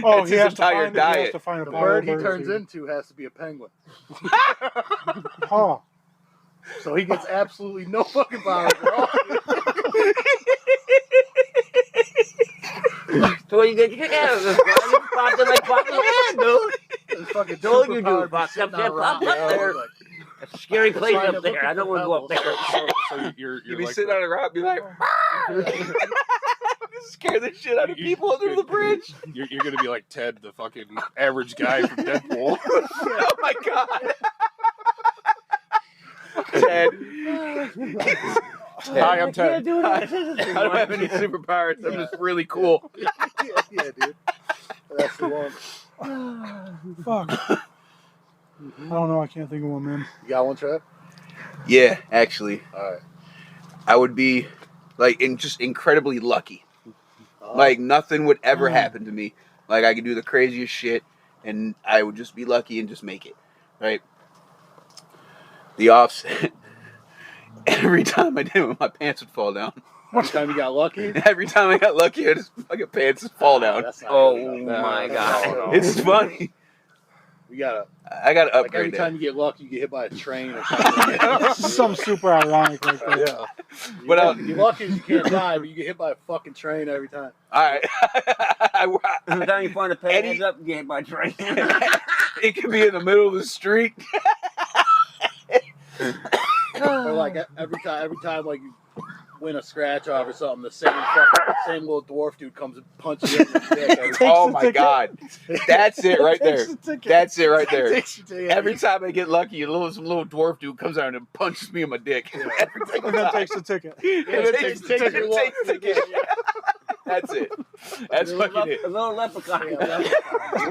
Oh, It's he his has, entire he has diet. to find a the power bird he bird turns seed. into has to be a penguin. Huh. So he gets absolutely no fucking powers at all. So you get your head out of this one. Popped in like fucking head, dude. It's fucking Told you, superpowered dude. for Fucked sitting up there, on a rock. popped up there. Like, It's a scary place Trying to up there. look I at don't the want to go up there. So you're You'd be like sitting on a rock, and be like, scare the shit out of people under the bridge. You're gonna be like Ted, the fucking average guy from Deadpool. Oh my god. Ted. Hi, I'm Ted. I don't have any superpowers. I'm just really cool. yeah, dude. That's the one. Fuck. I don't know. I can't think of one, man. You got one, Trev? Yeah, actually, All right. I would be just incredibly lucky. Oh. Like nothing would ever happen to me. Like I could do the craziest shit, and I would just be lucky and just make it. Right. The offset. Every time I did it, my pants would fall down. One time you got lucky. Every time I got lucky, I just fucking pants would fall down. That's not Oh good enough. my god. It's funny. You gotta I got to like upgrade every that. time you get lucky, you get hit by a train or something. This is something super ironic right there. Yeah. But you're lucky you can't die, but you get hit by a fucking train every time. All right. Every time you find a pen heads up, you get hit by a train. It could be in the middle of the street. Or like every time like you win a scratch off or something, the same little dwarf dude comes and punches you in the dick. Every time. Oh my god. That's it right there. Takes the ticket. That's it right there. Takes you to- Every time I get lucky, some little dwarf dude comes out and punches me in my dick. Every single And then time. takes the ticket. And then takes the ticket. your Takes the ticket. That's it. That's fucking it. A little leprechaun.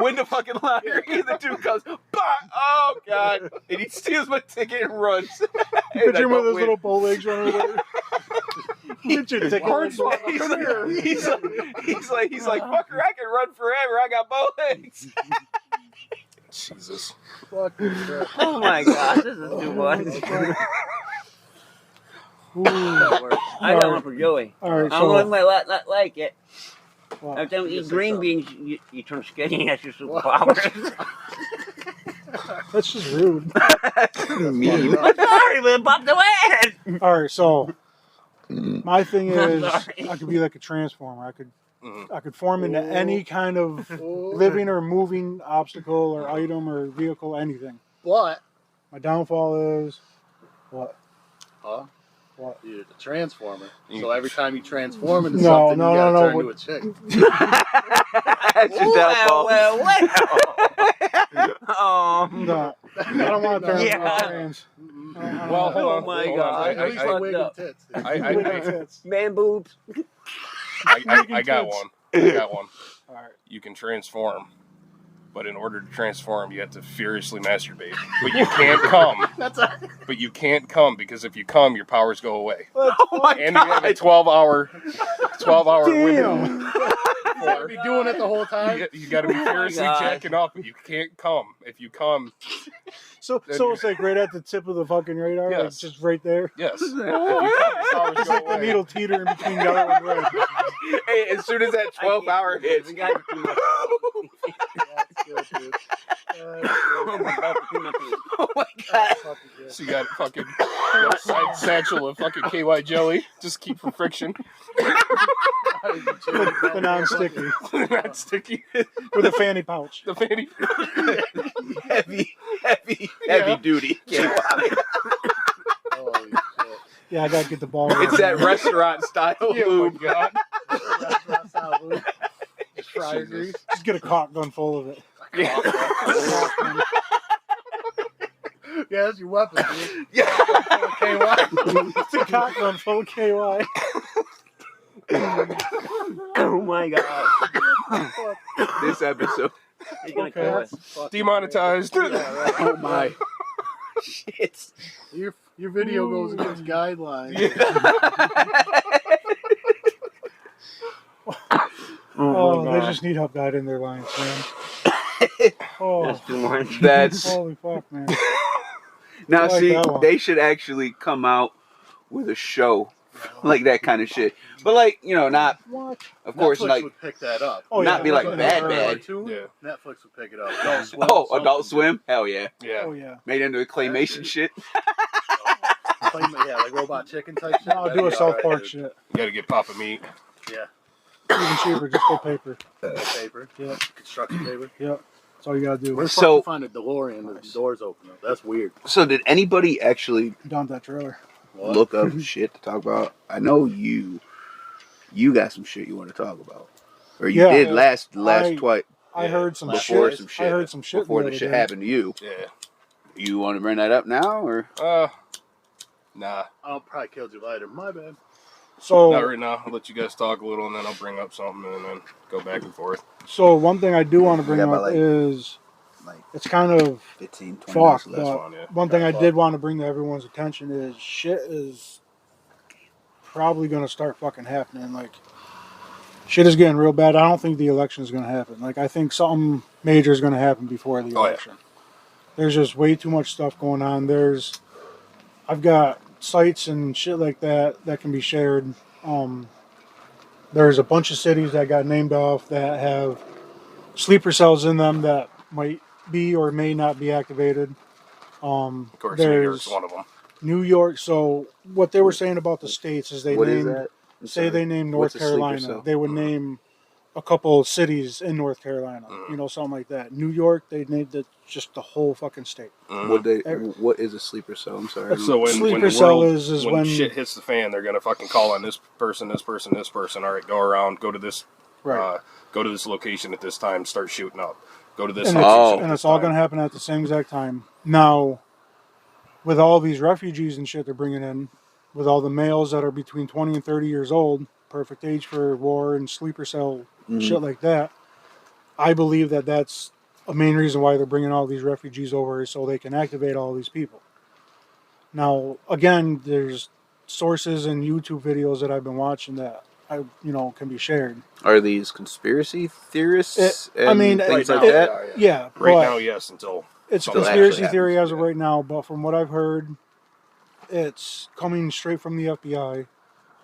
Win the fucking lottery. The dude comes, bah! Oh god, and he steals my ticket and runs. And Picture I him with don't his win. little bow legs running away. Get your ticket. He's like, fucker, I can run forever. I got bow legs. Jesus. Fuck this shit. Oh my gosh, this is too much. I got one for Joey. All right, I don't know if so my not like it. well, Every time you Just eat say green something. beans, you turn skinny. That's your superpower. that's just rude. Mean. I'm sorry, but it popped away. All right, so my thing I'm is, sorry. I could be like a transformer. Mhm. I could form into any kind of living or moving obstacle or item or vehicle, anything. But My downfall is what? Huh? What? You're the transformer. So every time you transform into No, something, no, you gotta no, turn no. into a chick. No, I don't want to turn into a trans. Well, hold on. Oh my hold God. on. At least like wig and tits. Dude. Man boobs. I got one. I got one. All right. You can transform, but in order to transform, you have to furiously masturbate. But you can't come. But you can't come because if you come, your powers go away. And you have a 12-hour window. You gotta be doing it the whole time. You got to be furiously jacking off, but you can't come. If you come, So it's like right at the tip of the fucking radar, like Yes. just right there. yes. If you come, your powers It's go like the away. needle teeter in between yellow and red. Hey, as soon as that 12-hour hits, You got too much. That's good, dude. oh my god. So you got fucking side satchel of fucking KY jelly, just keep for friction. The non-sticky Not sticky. with a fanny pouch. The fanny. heavy duty. Holy shit. Yeah, I gotta get the ball. It's that restaurant style Oh my lube. god. That's how we fryer grease. Just get a cock gun full of it. Yeah. Yeah, that's your weapon, dude. Yeah. KY. It's a cock gun full of KY. Oh my God. This episode. You're gonna Okay. kill us. Demonetized. Yeah, right. Oh my. Shit. Your video goes against guidelines. Oh, they just need help guiding their lines, man. Oh, That's too much. That's holy fuck, man. now I like see, that one. they should actually come out with a show like that kind of shit. But like, not What? of course Netflix like would pick that up. Oh, not yeah, be like that's bad what I heard. bad. Yeah. Netflix would pick it up. Adult Swim, Oh, Adult Swim? Hell yeah. Yeah. Oh yeah. Made into a claymation dude. shit. Yeah, like Robot Chicken type shit. I'll That'd do a be South alright, Park dude. shit. You gotta get Papa Meat. Yeah, Even cheaper, just go paper. paper. Yeah. Construction paper. Yep. That's all you gotta do. Where the fuck So- you find a DeLorean? The doors open up. That's weird. So did anybody actually Down that trailer. What? look up shit to talk about? I know you got some shit you want to talk about. Or you Yeah. did last I- twice I heard some before shit. some shit. I heard some shit before the the other shit day. happened to you. Yeah. You want to bring that up now or Nah. I'll probably kill you later. My bad. So, Not right now. I'll let you guys talk a little and then I'll bring up something and then go back and forth. so one thing I do want to bring Yeah, but up like- is like it's kind of 15, 20 fucked. minutes left? But fine, yeah. one thing I Fuck. did want to bring to everyone's attention is shit is probably going to start fucking happening. Like, shit is getting real bad. I don't think the election is going to happen. Like, I think something major is going to happen before the Oh, yeah. election. There's just way too much stuff going on. I've got sites and shit like that can be shared. There's a bunch of cities that got named off that have sleeper cells in them that might be or may not be activated. Of course, New York's There's one of them. New York. So what they were saying about the states is they What is named, that? I'm say sorry. they named North What's a sleeper Carolina, cell? they would name a couple of cities in North Carolina. You know, something like that. New York, they named it just the whole fucking state. What is a sleeper cell? I'm sorry. So when Sleeper the cell world- is when when- shit hits the fan, they're gonna fucking call on this person. All right, go around, go to this, Right. go to this location at this time, start shooting up. Go to this And location. Oh. at and this it's all time. going to happen at the same exact time. Now, with all these refugees and shit they're bringing in, with all the males that are between 20 and 30 years old, perfect age for war and sleeper cell shit like that, I believe that that's a main reason why they're bringing all these refugees over is so they can activate all these people. Now, again, there's sources and YouTube videos that I've been watching that can be shared. Are these conspiracy theorists? I mean, things right like now, that. Yeah, Right but now, yes, until it's a Until it conspiracy actually theory happens, as of yeah. right now, but from what I've heard, it's coming straight from the FBI.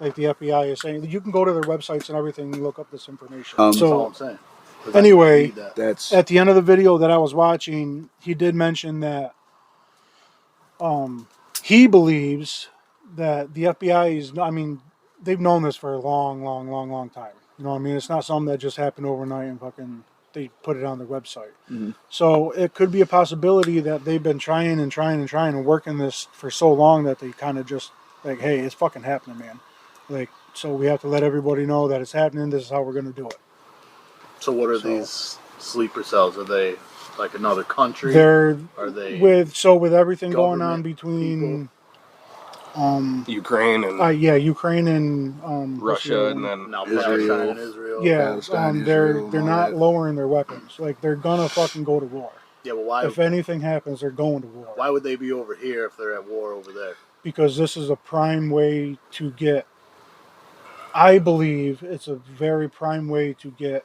Like the FBI is saying, you can go to their websites and everything and look up this information. That's all so I'm saying. 'Cause Anyway, I need that. That's at the end of the video that I was watching, he did mention that he believes that the FBI is, I mean, they've known this for a long, long, long, long time. You know what I mean? It's not something that just happened overnight and fucking they put it on their website. Mhm. So it could be a possibility that they've been trying and working this for so long that they kind of just Like, hey, it's fucking happening, man. Like, so we have to let everybody know that it's happening. This is how we're going to do it. So what are these sleeper cells? Are they like another country? They're Are they with everything going on between Ukraine and Ukraine and Russia, and then now Israel. Palestine and Israel? Yeah, Palestine, they're Israel, and all not that. lowering their weapons. Like, they're gonna fucking go to war. Yeah, but why? If anything happens, they're going to war. Why would they be over here if they're at war over there? Because this is a prime way to get. I believe it's a very prime way to get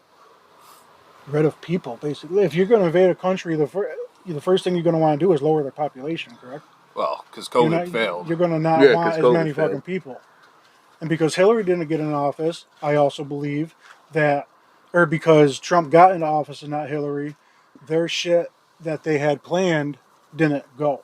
rid of people. Basically, if you're going to invade a country, the first thing you're going to want to do is lower their population. Correct? well, because COVID failed. You're going to not Yeah, want 'cause as COVID many failed. fucking people. And because Hillary didn't get in office, I also believe that, or because Trump got into office and not Hillary, their shit that they had planned didn't go.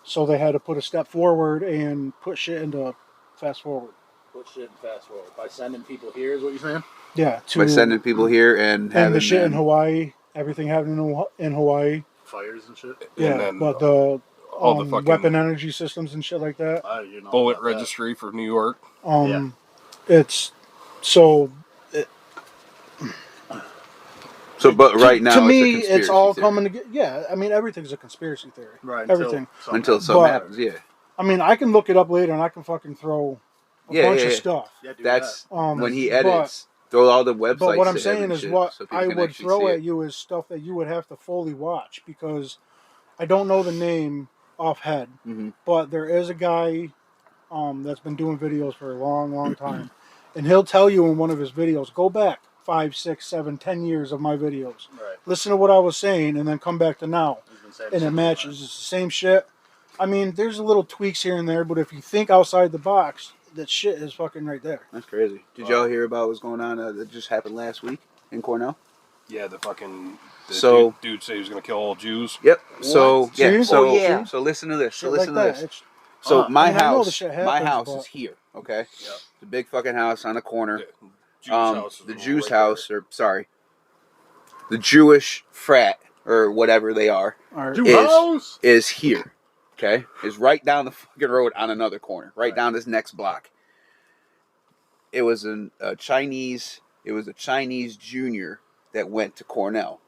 So they had to put a step forward and put shit into fast forward. Put shit in fast forward by sending people here. Is what you're saying? Yeah, By sending people here and having the shit in them- Hawaii, everything happening in Hawaii. Fires and shit. Yeah, And then but the all the fucking weapon energy systems and shit like that. You know bullet about that. registry for New York. It's so. So, but right now, to me, it's a it's all conspiracy coming together. Yeah, I mean, everything's a conspiracy theory. Right. Everything. until something But- happens. Yeah, I mean, I can look it up later and I can fucking throw a bunch of stuff. Yeah, do that's Um, when he but- edits. Throw all the websites. But what I'm to him saying and is, shit, what so people I can would actually throw see at it. you is stuff that you would have to fully watch because I don't know the name off head, Mhm. but there is a guy that's been doing videos for a long, long time, and he'll tell you in one of his videos, go back 5, 6, 7, 10 years of my videos, Right. listen to what I was saying, and then come back to now, He's been saying and it shit matches. It's the same shit. I mean, there's a little tweaks here and there, but if you think outside the box, that shit is fucking right there. That's crazy. Did y'all hear about what's going on that just happened last week in Cornell? Yeah, the So- dude said he was gonna kill all Jews. Yep. So What? yeah. See? So Oh, yeah. So listen to this. So Shit listen like to that. this. It's, So I my mean, I know house, this shit my happens, house but- is here. Okay. Yep. The big fucking house on the corner. The Jews house is The right Jews' there. house, or sorry, the Jewish frat or whatever they are, Or- Jew is- house. is here. Okay, is right down the fucking road on another corner, right down this next block. It was a Chinese. It was a Chinese junior that went to Cornell.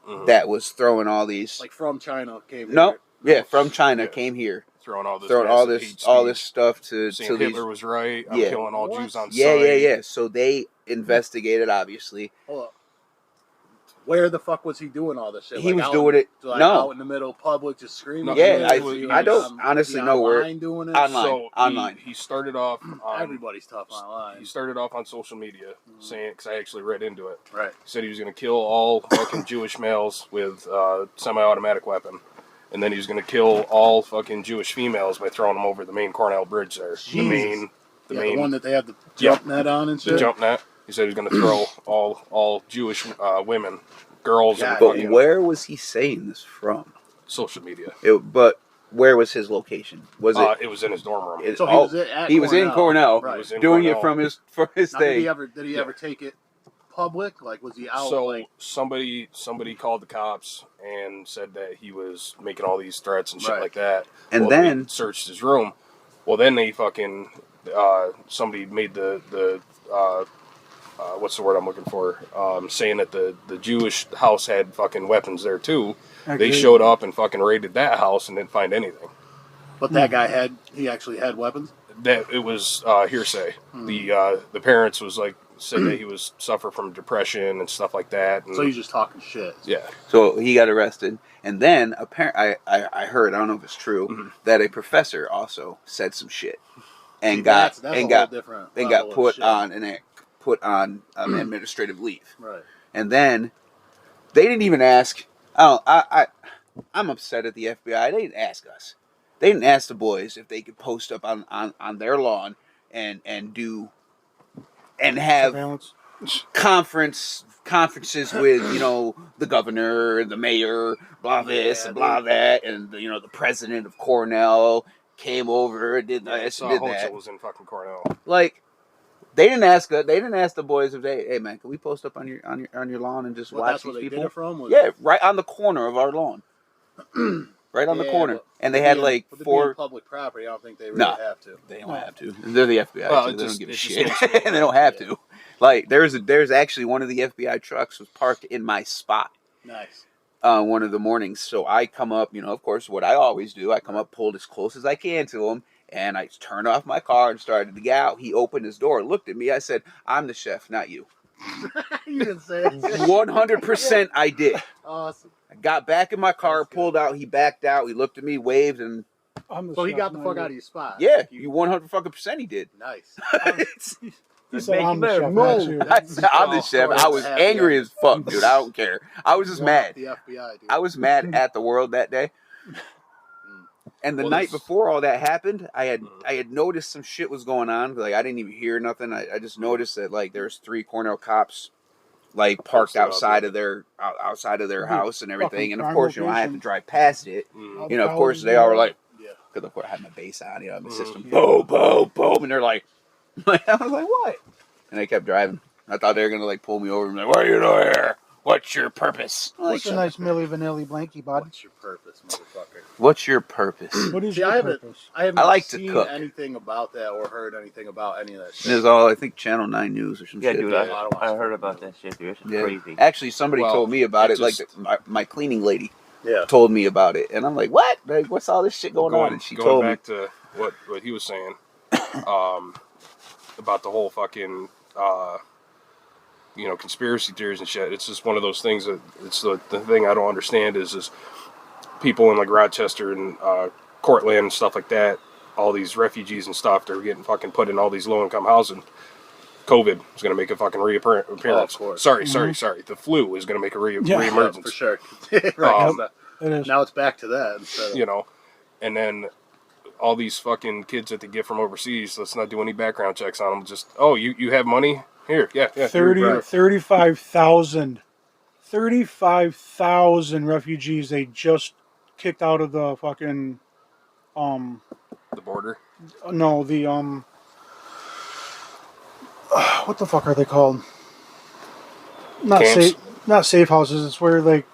Mhm. That was throwing all these. Like from China came. No, here. yeah, from China, Yeah. came here, throwing all this, throwing all massive this, hate all this speech, stuff to saying these. Hitler was right. I'm Yeah. killing all What? Jews on Yeah, sight. yeah, yeah. So they investigated, obviously. Hold up. Where the fuck was he doing all this shit? He was out doing in, it- like, no. out in the middle of public, just screaming. No, Yeah, shit? I- Was he, I don't was honestly he know where- online doing it. Online. So Online. he started off on Everybody's tough online. he started off on social media saying, because I actually read into it. Right. He said he was going to kill all fucking Jewish males with semi-automatic weapon, and then he was going to kill all fucking Jewish females by throwing them over the main Cornell Bridge there. Jesus. The Yeah, main the one that they have the jump net on and the shit. jump net. He said he was going to throw all Jewish women, girls, God, and But fucking where was he saying this from? social media. But where was his location? Was it? It was in his dorm room. it- So he oh, was at he was in Cornell, Right. He was in doing Cornell. it from his Now, thing. did he ever take it public? Like, was he out? So like, somebody called the cops and said that he was making all these threats and shit Right. like that. And Well, then- they searched his room. Well, then they fucking somebody made the what's the word I'm looking for? Saying that the Jewish house had fucking weapons there too. They Agreed. showed up and fucking raided that house and didn't find anything. but that guy he actually had weapons. That it was hearsay. The parents was like said that he was suffer from depression and stuff like that. And, So he's just talking shit. yeah. So he got arrested, and then apparently, I heard, I don't know if it's true, Mhm. that a professor also said some shit, and See, got that's and a got whole different and level got of put shit. on administrative leave, Right. and then they didn't even ask. I'm upset at the FBI. They didn't ask us. They didn't ask the boys if they could post up on their lawn and do and have surveillance. conferences with the governor and the mayor, blah this and blah that, and the president of Cornell came over and did this and did that. was in fucking Cornell. Like they didn't ask us. They didn't ask the boys if hey man, can we post up on your lawn and just Well, watch that's where these they people? did it from. Was Yeah, right on the corner of our lawn. right on the Yeah, corner, but and they had being- like with it 4. being public property. I don't think they really No. have to. They don't have to. They're the FBI. Well, too. it They just- don't give a it just shit, makes me and they don't have to. Like there's actually one of the FBI trucks was parked in my spot. Nice. One of the mornings, so I come up. You know, of course, what I always do, I come up, pulled as close as I can to him, and I turned off my car and started to get out. He opened his door, looked at me. I said, "I'm the chef, not you." You didn't say it. 100%, I did. Awesome. I got back in my car, That's good. pulled out. He backed out. He looked at me, waved, and So he got the fuck out of your spot. yeah, Like, you 100% he did. Nice. He said, Make I'm you the better chef, move. not you. I said, I'm the chef. I was happy angry as fuck, dude. I don't care. I was just One up mad. The FBI, dude. I was mad at the world that day. And the Well, night this- before all that happened, I had noticed some shit was going on. Like I didn't even hear nothing. I just noticed that like there's 3 Cornell cops like parked Posted out outside there. of their house and everything. And of prime course, you know, I had to location. drive past it. Mm. You know, of course, they all were like, Yeah. because of course I had my bass on, you know, my system, Yeah. boom, boom, boom, and they're like, I was like, what? And they kept driving. I thought they were gonna like pull me over and be like, what are you doing here? What's your purpose? I'm like, What's a "Shut nice up." Milli Vanilli blankie, bud? What's your purpose, motherfucker? What's your purpose? What is See, your I haven't- purpose? I haven't I like to seen cook. anything about that or heard anything about any of that shit. There's all I think Channel 9 News or some Yeah, shit. dude, I don't watch I heard fucking about news. that shit, dude. It's Yeah. crazy. Actually, somebody Well, told me about it it. Like just- my cleaning lady Yeah. told me about it, and I'm like, what? Like, what's all this shit going on? And she going told me. back to what he was saying about the whole fucking conspiracy theories and shit. It's just one of those things that it's the thing I don't understand is people in like Rochester and Cortland and stuff like that, all these refugees and stuff, they're getting fucking put in all these low income housing. COVID is going to make a fucking reappearance. Oh, of course. Sorry. The flu is going to make a Yeah. Yeah, reemergence. for sure. Right. Um, It is. Now it's back to that instead of You know, and then all these fucking kids that they get from overseas, let's not do any background checks on them. Just, oh, you have money? Here, yeah. 35,000 refugees they just kicked out of the fucking The border. no, the what the fuck are they called? Not Camps? not safe houses. It's where like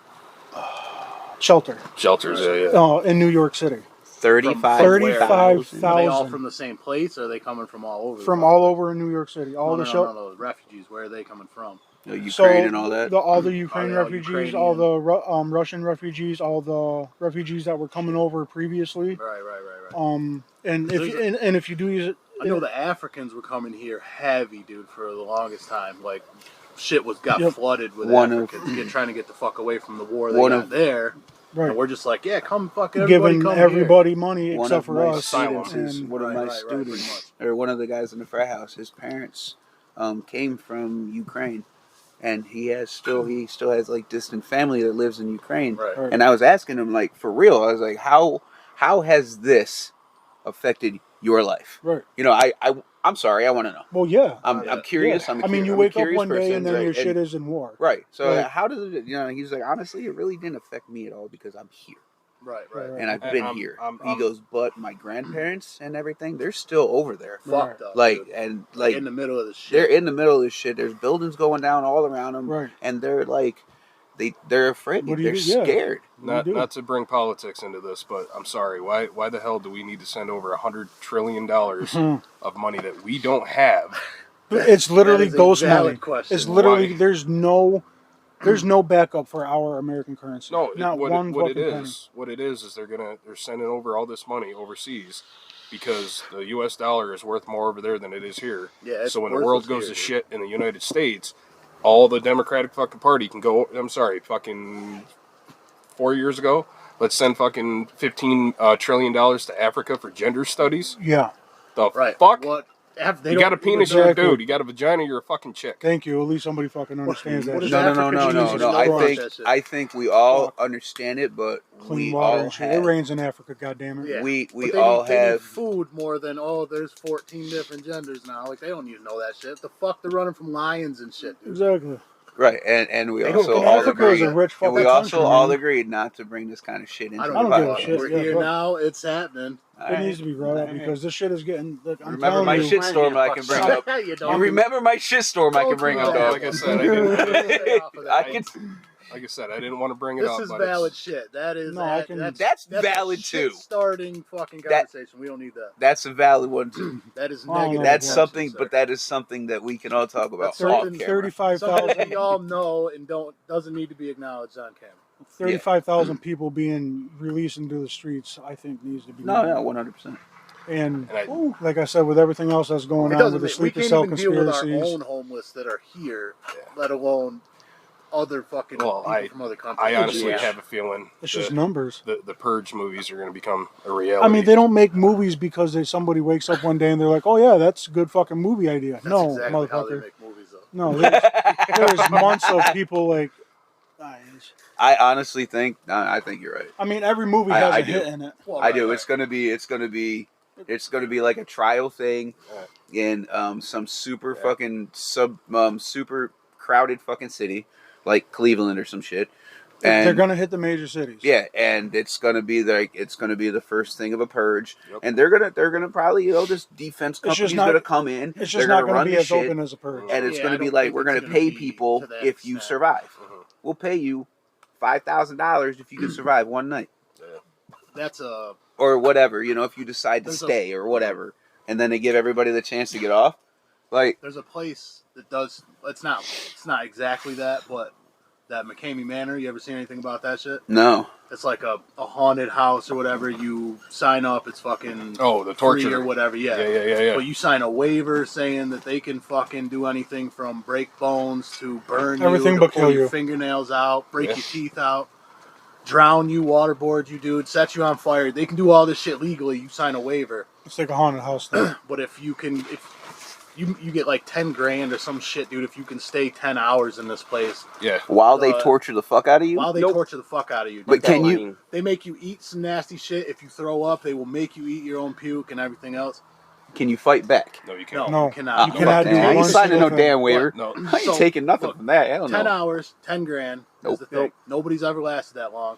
shelter. Shelters, yeah. In New York City. 35,000. Are they all 35,000 from the same place, or are they coming from all over? from all over in New York City. All No, the no, shelter. no, refugees. Where are they coming from? Ukraine and all that. all the Ukraine Oh, yeah, refugees, Ukrainian. all the Russian refugees, all the refugees that were coming over previously. Right. And There's if you do use it, I know the Africans were coming here heavy, dude, for the longest time. Like, shit got Yep. flooded with One of- Africans trying to get the fuck away from the war they One got of- there. right, And we're just like, yeah, come fuck everybody, giving come everybody money One except of for my us. Asylum. students, And- one of Right, my right, right, pretty students, or one of the guys in the frat house, his parents came from Ukraine, and he still has like distant family that lives in Ukraine. Right. Right. And I was asking him like, for real, I was like, how has this affected your life? Right. You know, I'm sorry, I want to know. Well, yeah. I'm curious. Yeah. I'm I mean, you I'm a wake up curious one day person, and then right? your shit is in war. Right. So Right. how does it? You know, he's like, honestly, it really didn't affect me at all because I'm here Right. and I've And been I'm- here. I'm- He goes, but my grandparents and everything, they're still over there. Fucked up. Like dude. and like in the middle of the shit. they're in the middle of this shit. There's buildings going down all around them, Right. and they're like, they're afraid. What do you They're do? Yeah. scared. Not do. not to bring politics into this, but I'm sorry. Why the hell do we need to send over $100 trillion of money that we don't have? It's literally That is a ghost valid money. question. It's literally Why? there's no backup for our American currency. No, not what one it fucking penny. is, what it is they're sending over all this money overseas because the U.S. dollar is worth more over there than it is here. Yeah, it's so when the worthless world goes here, to dude. shit in the United States, all the Democratic fucking party can go. I'm sorry, fucking 4 years ago, let's send fucking $15 trillion to Africa for gender studies. Yeah. The Right. fuck? What? You got a penis, you're a Exactly. dude. You got a vagina, you're a fucking chick. Thank you. At least somebody fucking understands what that. is shit. that? No. Jesus, no I watch think that shit. I think we all Fuck. understand it, but Clean we water all and shit. It have. rains in Africa, goddammit. Yeah. We But all they need have. food more than there's 14 different genders now. Like they don't need to know that shit. The fuck they're running from lions and shit, dude. Exactly. Right, and we They also don't- all Africa is agreed, a rich and we fucking also country, all man. agreed not to bring this kind of shit into I the don't give a give a podcast. shit. We're Yeah, here fuck. now. It's happening. It needs to be brought up All right. because this shit is getting. Like, I'm Remember telling my you, shit storm I can bring up. you You don't. remember my shit storm I can bring up, Don't do dog. Like I said, I didn't. Stay off of that. I can. Like I said, I didn't want to bring it This up. is but valid shit. That is. No, I can- That's valid a too. Starting fucking conversation. We don't need that. That's a valid one too. That is Well, negative. That's attention, something, sir. but that is something that we can all talk about That's off something- camera. something 35,000 we all know and doesn't need to be acknowledged on camera. 35,000 people being released into the streets, I think needs to be. No, 100%. And And like I said, with everything else that's going It on doesn't with the make, we sleeper can't cell even deal with our conspiracies, own homeless that are here, let alone other fucking people from other countries. I honestly Yeah. have a feeling it's just numbers. the Purge movies are going to become a reality. I mean, they don't make movies because somebody wakes up one day and they're like, "Oh yeah, that's a good fucking movie idea." That's no, exactly how they motherfucker. make movies, though. No, there's months of people like. I honestly think, I think you're right. I mean, every movie has I a do. hit in it. Well, I do. right. It's gonna be like a trial thing in some super fucking super crowded fucking city like Cleveland or some shit. And They're gonna hit the major cities. yeah, and it's gonna be the first thing of a purge, and they're gonna probably this defense company's gonna come in. It's just they're not gonna gonna run be the as shit, open as a purge. and it's Yeah, gonna I be don't like think we're it's gonna gonna pay be people to that if you extent. survive. We'll pay you $5,000 if you can survive one night. That's a Or whatever, if you decide to There's a- stay or whatever. And then they give everybody the chance to get off. Like, there's a place that does. It's not exactly that, but that McCamey Manor. You ever seen anything about that shit? no. It's like a haunted house or whatever. You sign up. It's fucking the free torture or whatever. Yeah. Yeah. But you sign a waiver saying that they can fucking do anything from break bones to burn Everything you, but to pull kill your you. fingernails out, break your teeth out, drown you, waterboard you, dude, set you on fire. They can do all this shit legally. You sign a waiver. It's like a haunted house thing. But if you get like 10 grand or some shit, dude, if you can stay 10 hours in this place Yeah. While they torture the fuck out of you? while they torture the fuck out of you. Dude. But can you... They make you eat some nasty shit. If you throw up, they will make you eat your own puke and everything else. Can you fight back? No, you can't. No. You cannot. You cannot do I ain't one signing no single damn thing. waiver. No. I ain't taking nothing look, from that. Hell 10 no. hours, 10 grand is the thing. Nope. Nobody's ever lasted that long.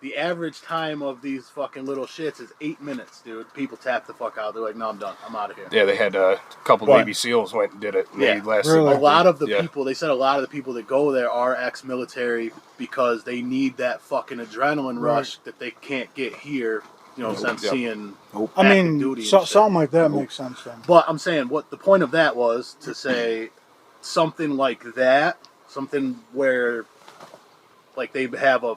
The average time of these fucking little shits is 8 minutes, dude. People tap the fuck out. They're like, no, I'm done. I'm out of here. Yeah, they had a couple But- Navy SEAls went and did it. And Yeah. they lasted Really? A lot of the Yeah. people, they said a lot of the people that go there are ex-military because they need that fucking adrenaline rush that they can't get here, since Yep. seeing I active mean, duty and shit. something like that makes sense then. But I'm saying what the point of that was to say something like that, something where like they have a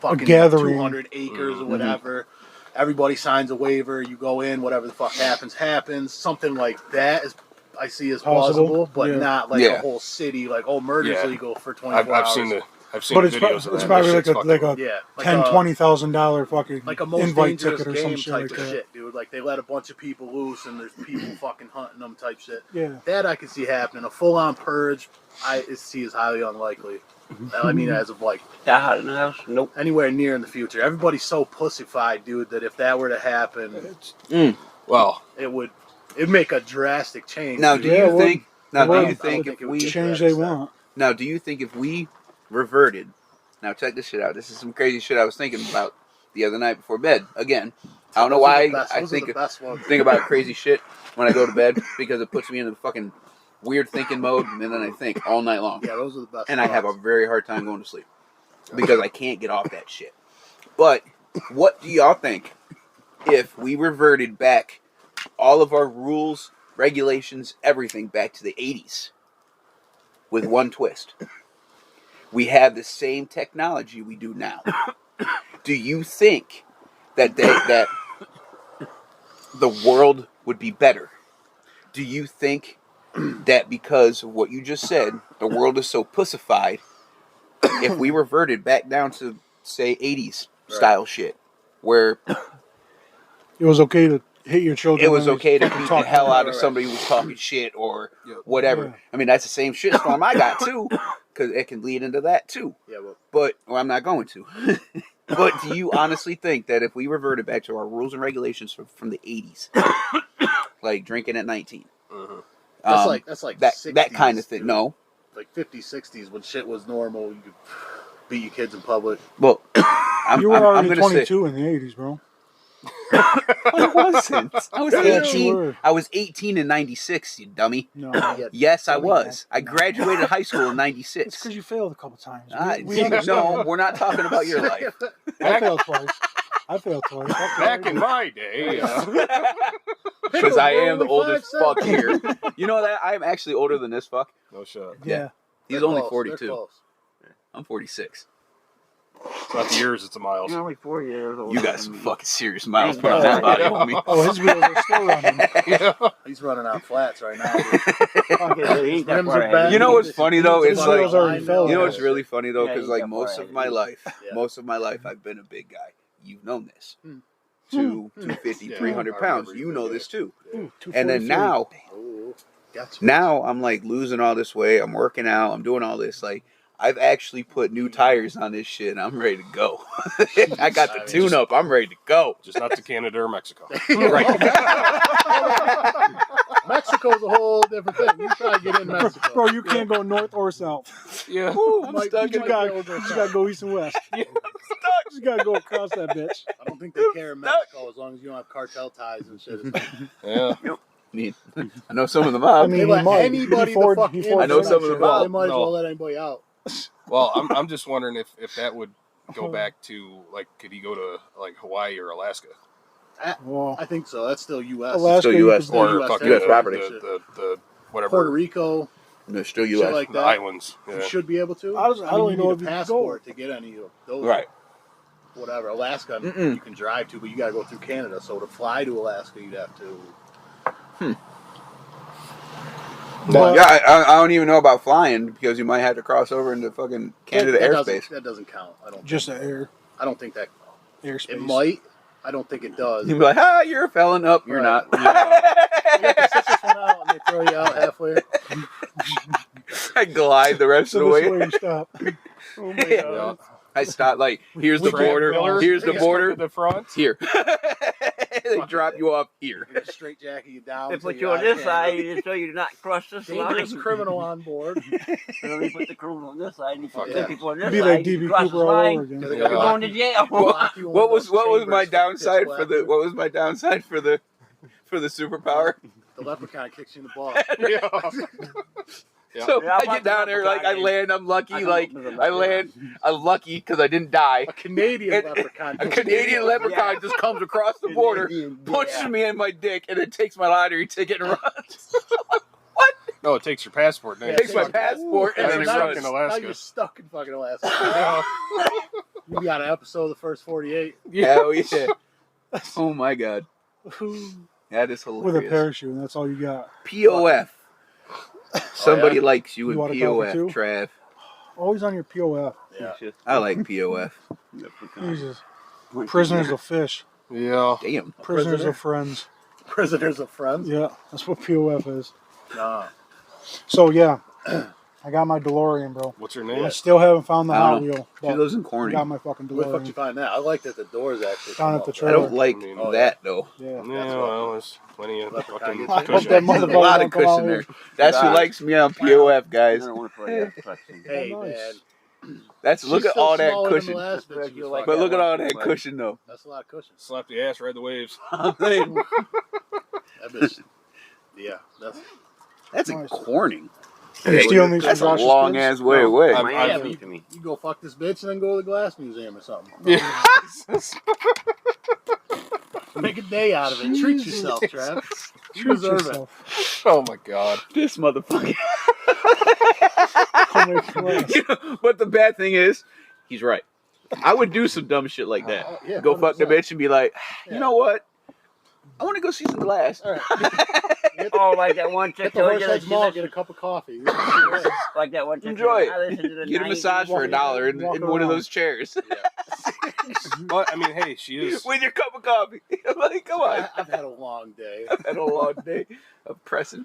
fucking gathering. 200 acres or whatever. Everybody signs a waiver. You go in. Whatever the fuck happens. Something like that is I see as plausible, but Yeah. not like Yeah. a whole city. Like murder's Yeah. legal for 24 I've hours. seen the But it's, videos of it's that. probably That like shit's a like a fucking- yeah, like $10,000, a, $20,000 fucking like a most invite dangerous ticket or some game shit type like of that. shit, dude. Like they let a bunch of people loose and there's people fucking hunting them type shit. Yeah. That I can see happening. A full-on purge, I see is highly unlikely. I mean, as of like That hot in the house? Nope. anywhere near in the future. Everybody's so pussified, dude, that if that were to happen, Well, it'd make a drastic change. Now, dude. do Yeah, you it would. think... Now, It do would. you I would think think if it would we... be Change that they extent. want. Now, do you think if we reverted... Now, check this shit out. This is some crazy shit I was thinking about the other night before bed. Again, I don't know Those are why the best- I those are think the best ones. think about crazy shit when I go to bed because it puts me in the fucking weird thinking mode, and then I think all night long. Yeah, those are the best. And I have a ones. very hard time going to sleep because I can't get off that shit. But what do y'all think if we reverted back all of our rules, regulations, everything back to the 80s with one twist? We have the same technology we do now. Do you think that that the world would be better? Do you think that because of what you just said, the world is so pussified, if we reverted back down to, say, 80s style shit, where It was okay to hit your children. it was when okay to they beat the talk hell about out of somebody who was talking shit or whatever. Yeah. I mean, that's the same shit storm I got, too, because it can lead into that, too. Yeah, well, But, well, I'm not going to. But do you honestly think that if we reverted back to our rules and regulations from the 80s, like drinking at 19, that's like that 60s, kind of thing? dude. No. Like 50s, 60s when shit was normal. You could beat your kids in public. Well, You were already I'm gonna 22 in the 80s, bro. I wasn't. I was Yes, you 18. were. I was 18 in '96. You dummy. No, Yes, I Dummy was. guy. I graduated high school in it's '96. because you failed a couple times. No, understand. we're not talking about your life. I failed twice. Back in my day. Because I am the Only oldest 5 fuck cents. here. You know that? I'm actually older than this fuck. No shot. Yeah. He's They're only close, 42. they're close. I'm 46. It's not the years, it's the miles. You're only 4 years old. You got some fucking serious miles put on that body, homie. Oh, his wheels are still running. He's running on flats right now. Rims Rims are bad. You know what's funny though? His It's wheels like, already fell. you know what's really funny though? Yeah, Because you like got most more of my life, Yeah. I've been a big guy. You've known this. Hmm. 250, Yeah, 300 I pounds. remember You you know did. this too. Ooh, And then 243. now I'm like losing all this weight. I'm working out. I'm doing all this. Like I've actually put new tires on this shit and I'm ready to go. I got the tune up. I'm ready to go. Just not to Canada or Mexico. Right. Mexico's a whole different thing. You try to get in Mexico. Bro, you can't go north or south. Yeah. Woo, I'm Mike, stuck You in just gotta go east and west. You just gotta go across that bitch. I don't think they care in Mexico as long as you don't have cartel ties and shit. Yeah. I know some of them out. I mean, They let he might. anybody He Ford- the fuck he in. Ford I know some of them They out. might as No. well let anybody out. Well, I'm just wondering if that would go back to, like, could he go to, like, Hawaii or Alaska? Well, I think so. That's still U.S. Alaska, Still you US. could Or do- US fucking US property. the whatever. Puerto Rico, No, still shit U.S. like the that. islands. Yeah. You should be able to. I don't you even know need if you a can passport to get any of those. Right. Whatever. Alaska, Mm-mm. you can drive to, but you got to go through Canada. So to fly to Alaska, you'd have to. But- Yeah, I don't even know about flying because you might have to cross over into fucking Canada that airspace. That doesn't count. I don't. just think the air, I don't think that. airspace. It might. I don't think it does. You'd be like, you're a felon. Up, you're Right. not. You have to sit this one out and they throw you out halfway. I glide the rest of So the this is way. where you stop. Oh my Yeah. god. I stop like, here's the Trap border. fillers. Here's the They border. stick to the front. Here. They drop you off here. They straight jacket you down. They so put your you on eyes this can't side look. so you do not cross this line. Dangerous criminal on board. So they put the criminal on this side and you put Yeah. the people on this Be side. like you DB cross Cooper the all line, over again. Yeah. you're going to jail. Lock you in What was those my chambers downside for for the the what was my downside for the superpower? The leprechaun kicks you in the ball. Yeah. So Yeah, I get down there, like I land, I'm lucky, like I land, I'm lucky because I didn't die. A Canadian And- leprechaun. A Canadian leprechaun just comes across the border, punches me in my dick, and then takes my lottery ticket and runs. No, it takes your passport. Then Yeah, Takes my Ooh. passport and And then then he you're runs. stuck in Now Alaska. you're stuck in fucking Alaska. You got an episode of the first 48. Hell yeah! Oh my god, that is hilarious. With a parachute, and that's all you got. POF. Somebody likes you You in want a coffee POF, too? Trav. Always on your POF. Yeah. I like POF. Jesus. Prisoners of fish. Yeah. Damn. Prisoners Prisoner? of friends. Prisoners of friends. Yeah, that's what POF is. Nah. So yeah, I got my DeLorean, bro. What's your I name? still haven't found the I don't Hot know. Wheel. She But lives in I Corning. got my fucking Where the fuck you DeLorean. find that? I like that the doors actually Down come at the up. trailer. I don't like I mean, Oh, that though. Yeah. Yeah, well, there's plenty of Leprechaun fucking gets I hope cushion. that There's a motherfucker lot don't of come out cushion there. here. That's who Yeah. likes me on POF, guys. I don't want to play that question. Hey, Oh, nice. man. That's look She's at still all that smaller than the cushion. last bitch Like she you was like But fucking. look at all one. that cushion though. That's a lot of cushion. Slap the ass, ride the waves. I'm saying, That bitch. Yeah. that's Nice. a Corning. You stealing these That's from a Josh's long kids? ass way away. I'm- Miami I'm- to me. You go fuck this bitch and then go to the glass museum or something. Yeah. Make a day out of it. Treat yourself, Trav. You deserve it. yourself. Oh my god. This motherfucker. Homemade class. You know, but the bad thing is, he's right. I would do some dumb shit like that. Yeah, Go fuck the 100%. bitch and be like, you Yeah. know what? I want to go see some glass. All right. Oh, like that one chick Get the told horse you that heads she mall, listened- get a cup of coffee. like that one chick. Enjoy it. I listened to the Get a 90s. massage for $1 in Walk one of around. those chairs But I mean, hey, she is. with your cup of coffee. I'm like, come on. I've had a long day. I've had a long day of pressing.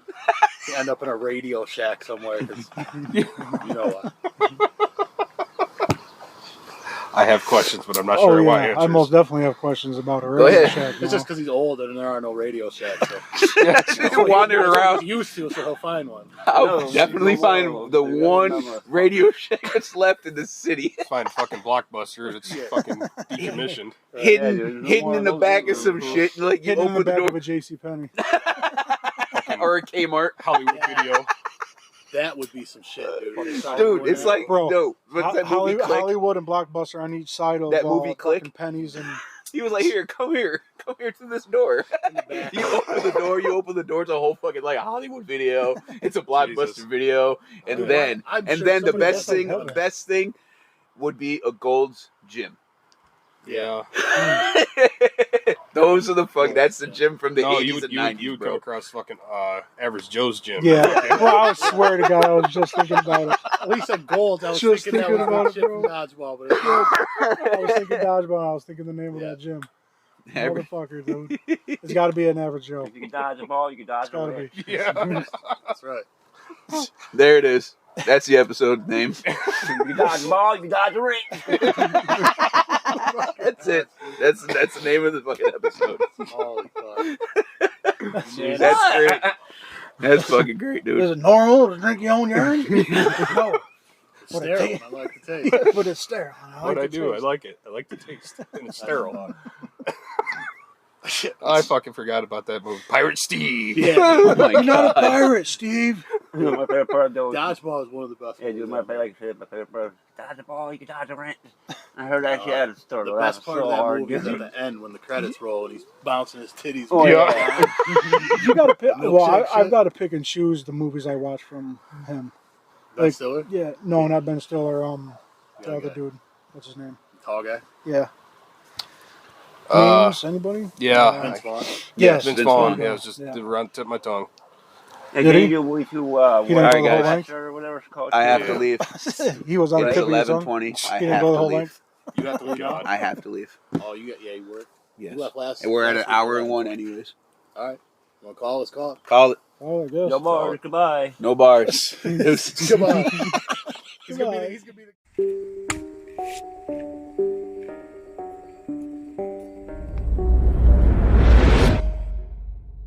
You end up in a Radio Shack somewhere. 'Cause you know what? I have questions, but I'm not Oh sure what yeah, answers. I most definitely have questions about a Go Radio ahead. Shack. It's just because he's old and there are no Radio Shacks. So. Wandering around. He's used to, so he'll find one. I'll No, definitely no find more. the I one remember. Radio Shack that's left in the city. Find fucking Blockbuster. It's fucking decommissioned. hidden Yeah, dude, no hidden more in the of back of those some little- shit. Like you Hidden in the open the back door of a JCPenney. or a Kmart. Hollywood Video. That would be some shit, dude. Dude, it's like Bro, no. What's that movie? Hollywood, Click? Hollywood and Blockbuster on each side of That movie fucking Click? pennies and He was like, "Here, come here to this door." You open the door. You open the door. It's a whole fucking like a Hollywood Video. It's a Blockbuster Jesus. Video, and Yeah. then I'm and sure then the somebody best does something thing, hell the yeah. best thing, would be a Gold's Gym. Yeah. Those are the fuck. That's the gym from the No, 80s you would and you 90s, would you would bro. come across fucking Average Joe's gym. yeah. Bro, I swear to God, I was just thinking about it. At least at Gold, I was Just thinking that thinking was about the it, shit bro. from Dodgeball, but it's I was thinking dodgeball. I was thinking the name of Yeah. that gym. Every- Motherfucker, dude. It's got to be an average Joe. If you can dodge a ball, you can dodge It's got a to ring. be. Yeah. that's right. There it is. That's the episode name. If you can dodge a ball, you can dodge a ring. That's it. That's the name of the fucking episode. Holy fuck. Man, That's great. That's fucking great, dude. Is it normal to drink your own urine? no. It's What a sterile, taste. I like the taste. But it's sterile. What the I do, I taste. like it. I like the taste. And it's sterile. Shit. I fucking forgot about that movie. Pirate Steve. Yeah. Oh my You're not a god. pirate, Steve. You know, my favorite part though. Dodgeball is one of the best. Yeah, dude, movies my ever. favorite, like I said, my favorite part. Dodge a ball, you can dodge a ring. I heard that shit at the store. The Laughed best part so of that hard. movie is at the end when the credits roll and he's bouncing his titties. Oh, Yeah. You got to pick. Well, Milkshake I've shit. got to pick and choose the movies I watch from him. Ben Like- Stiller, Yeah, no, not Ben Stiller. The Yeah, other guy. dude. What's his name? tall guy. Yeah. Uh, Names? Anybody? yeah. Vince Vaughn. Yes. Vince Vince Vaughn. Vaughn. Yeah, it was just Yeah. the run tip my tongue. Hey, Did can he? you do if you He didn't Alright, go the whole guys. length. or whatever it's called? I have Yeah. to leave. He was on the It's tip of his tongue. 11:20. I He didn't have go to the whole leave. length. You have to leave. God. I have to leave. Oh, you work. Yes. You left last. And we're at an last week, hour right? and one, anyways. All right. You want to call? Let's call it. Call it. Oh, I guess. No more. Goodbye. No bars. Come on. He's Goodbye. gonna be the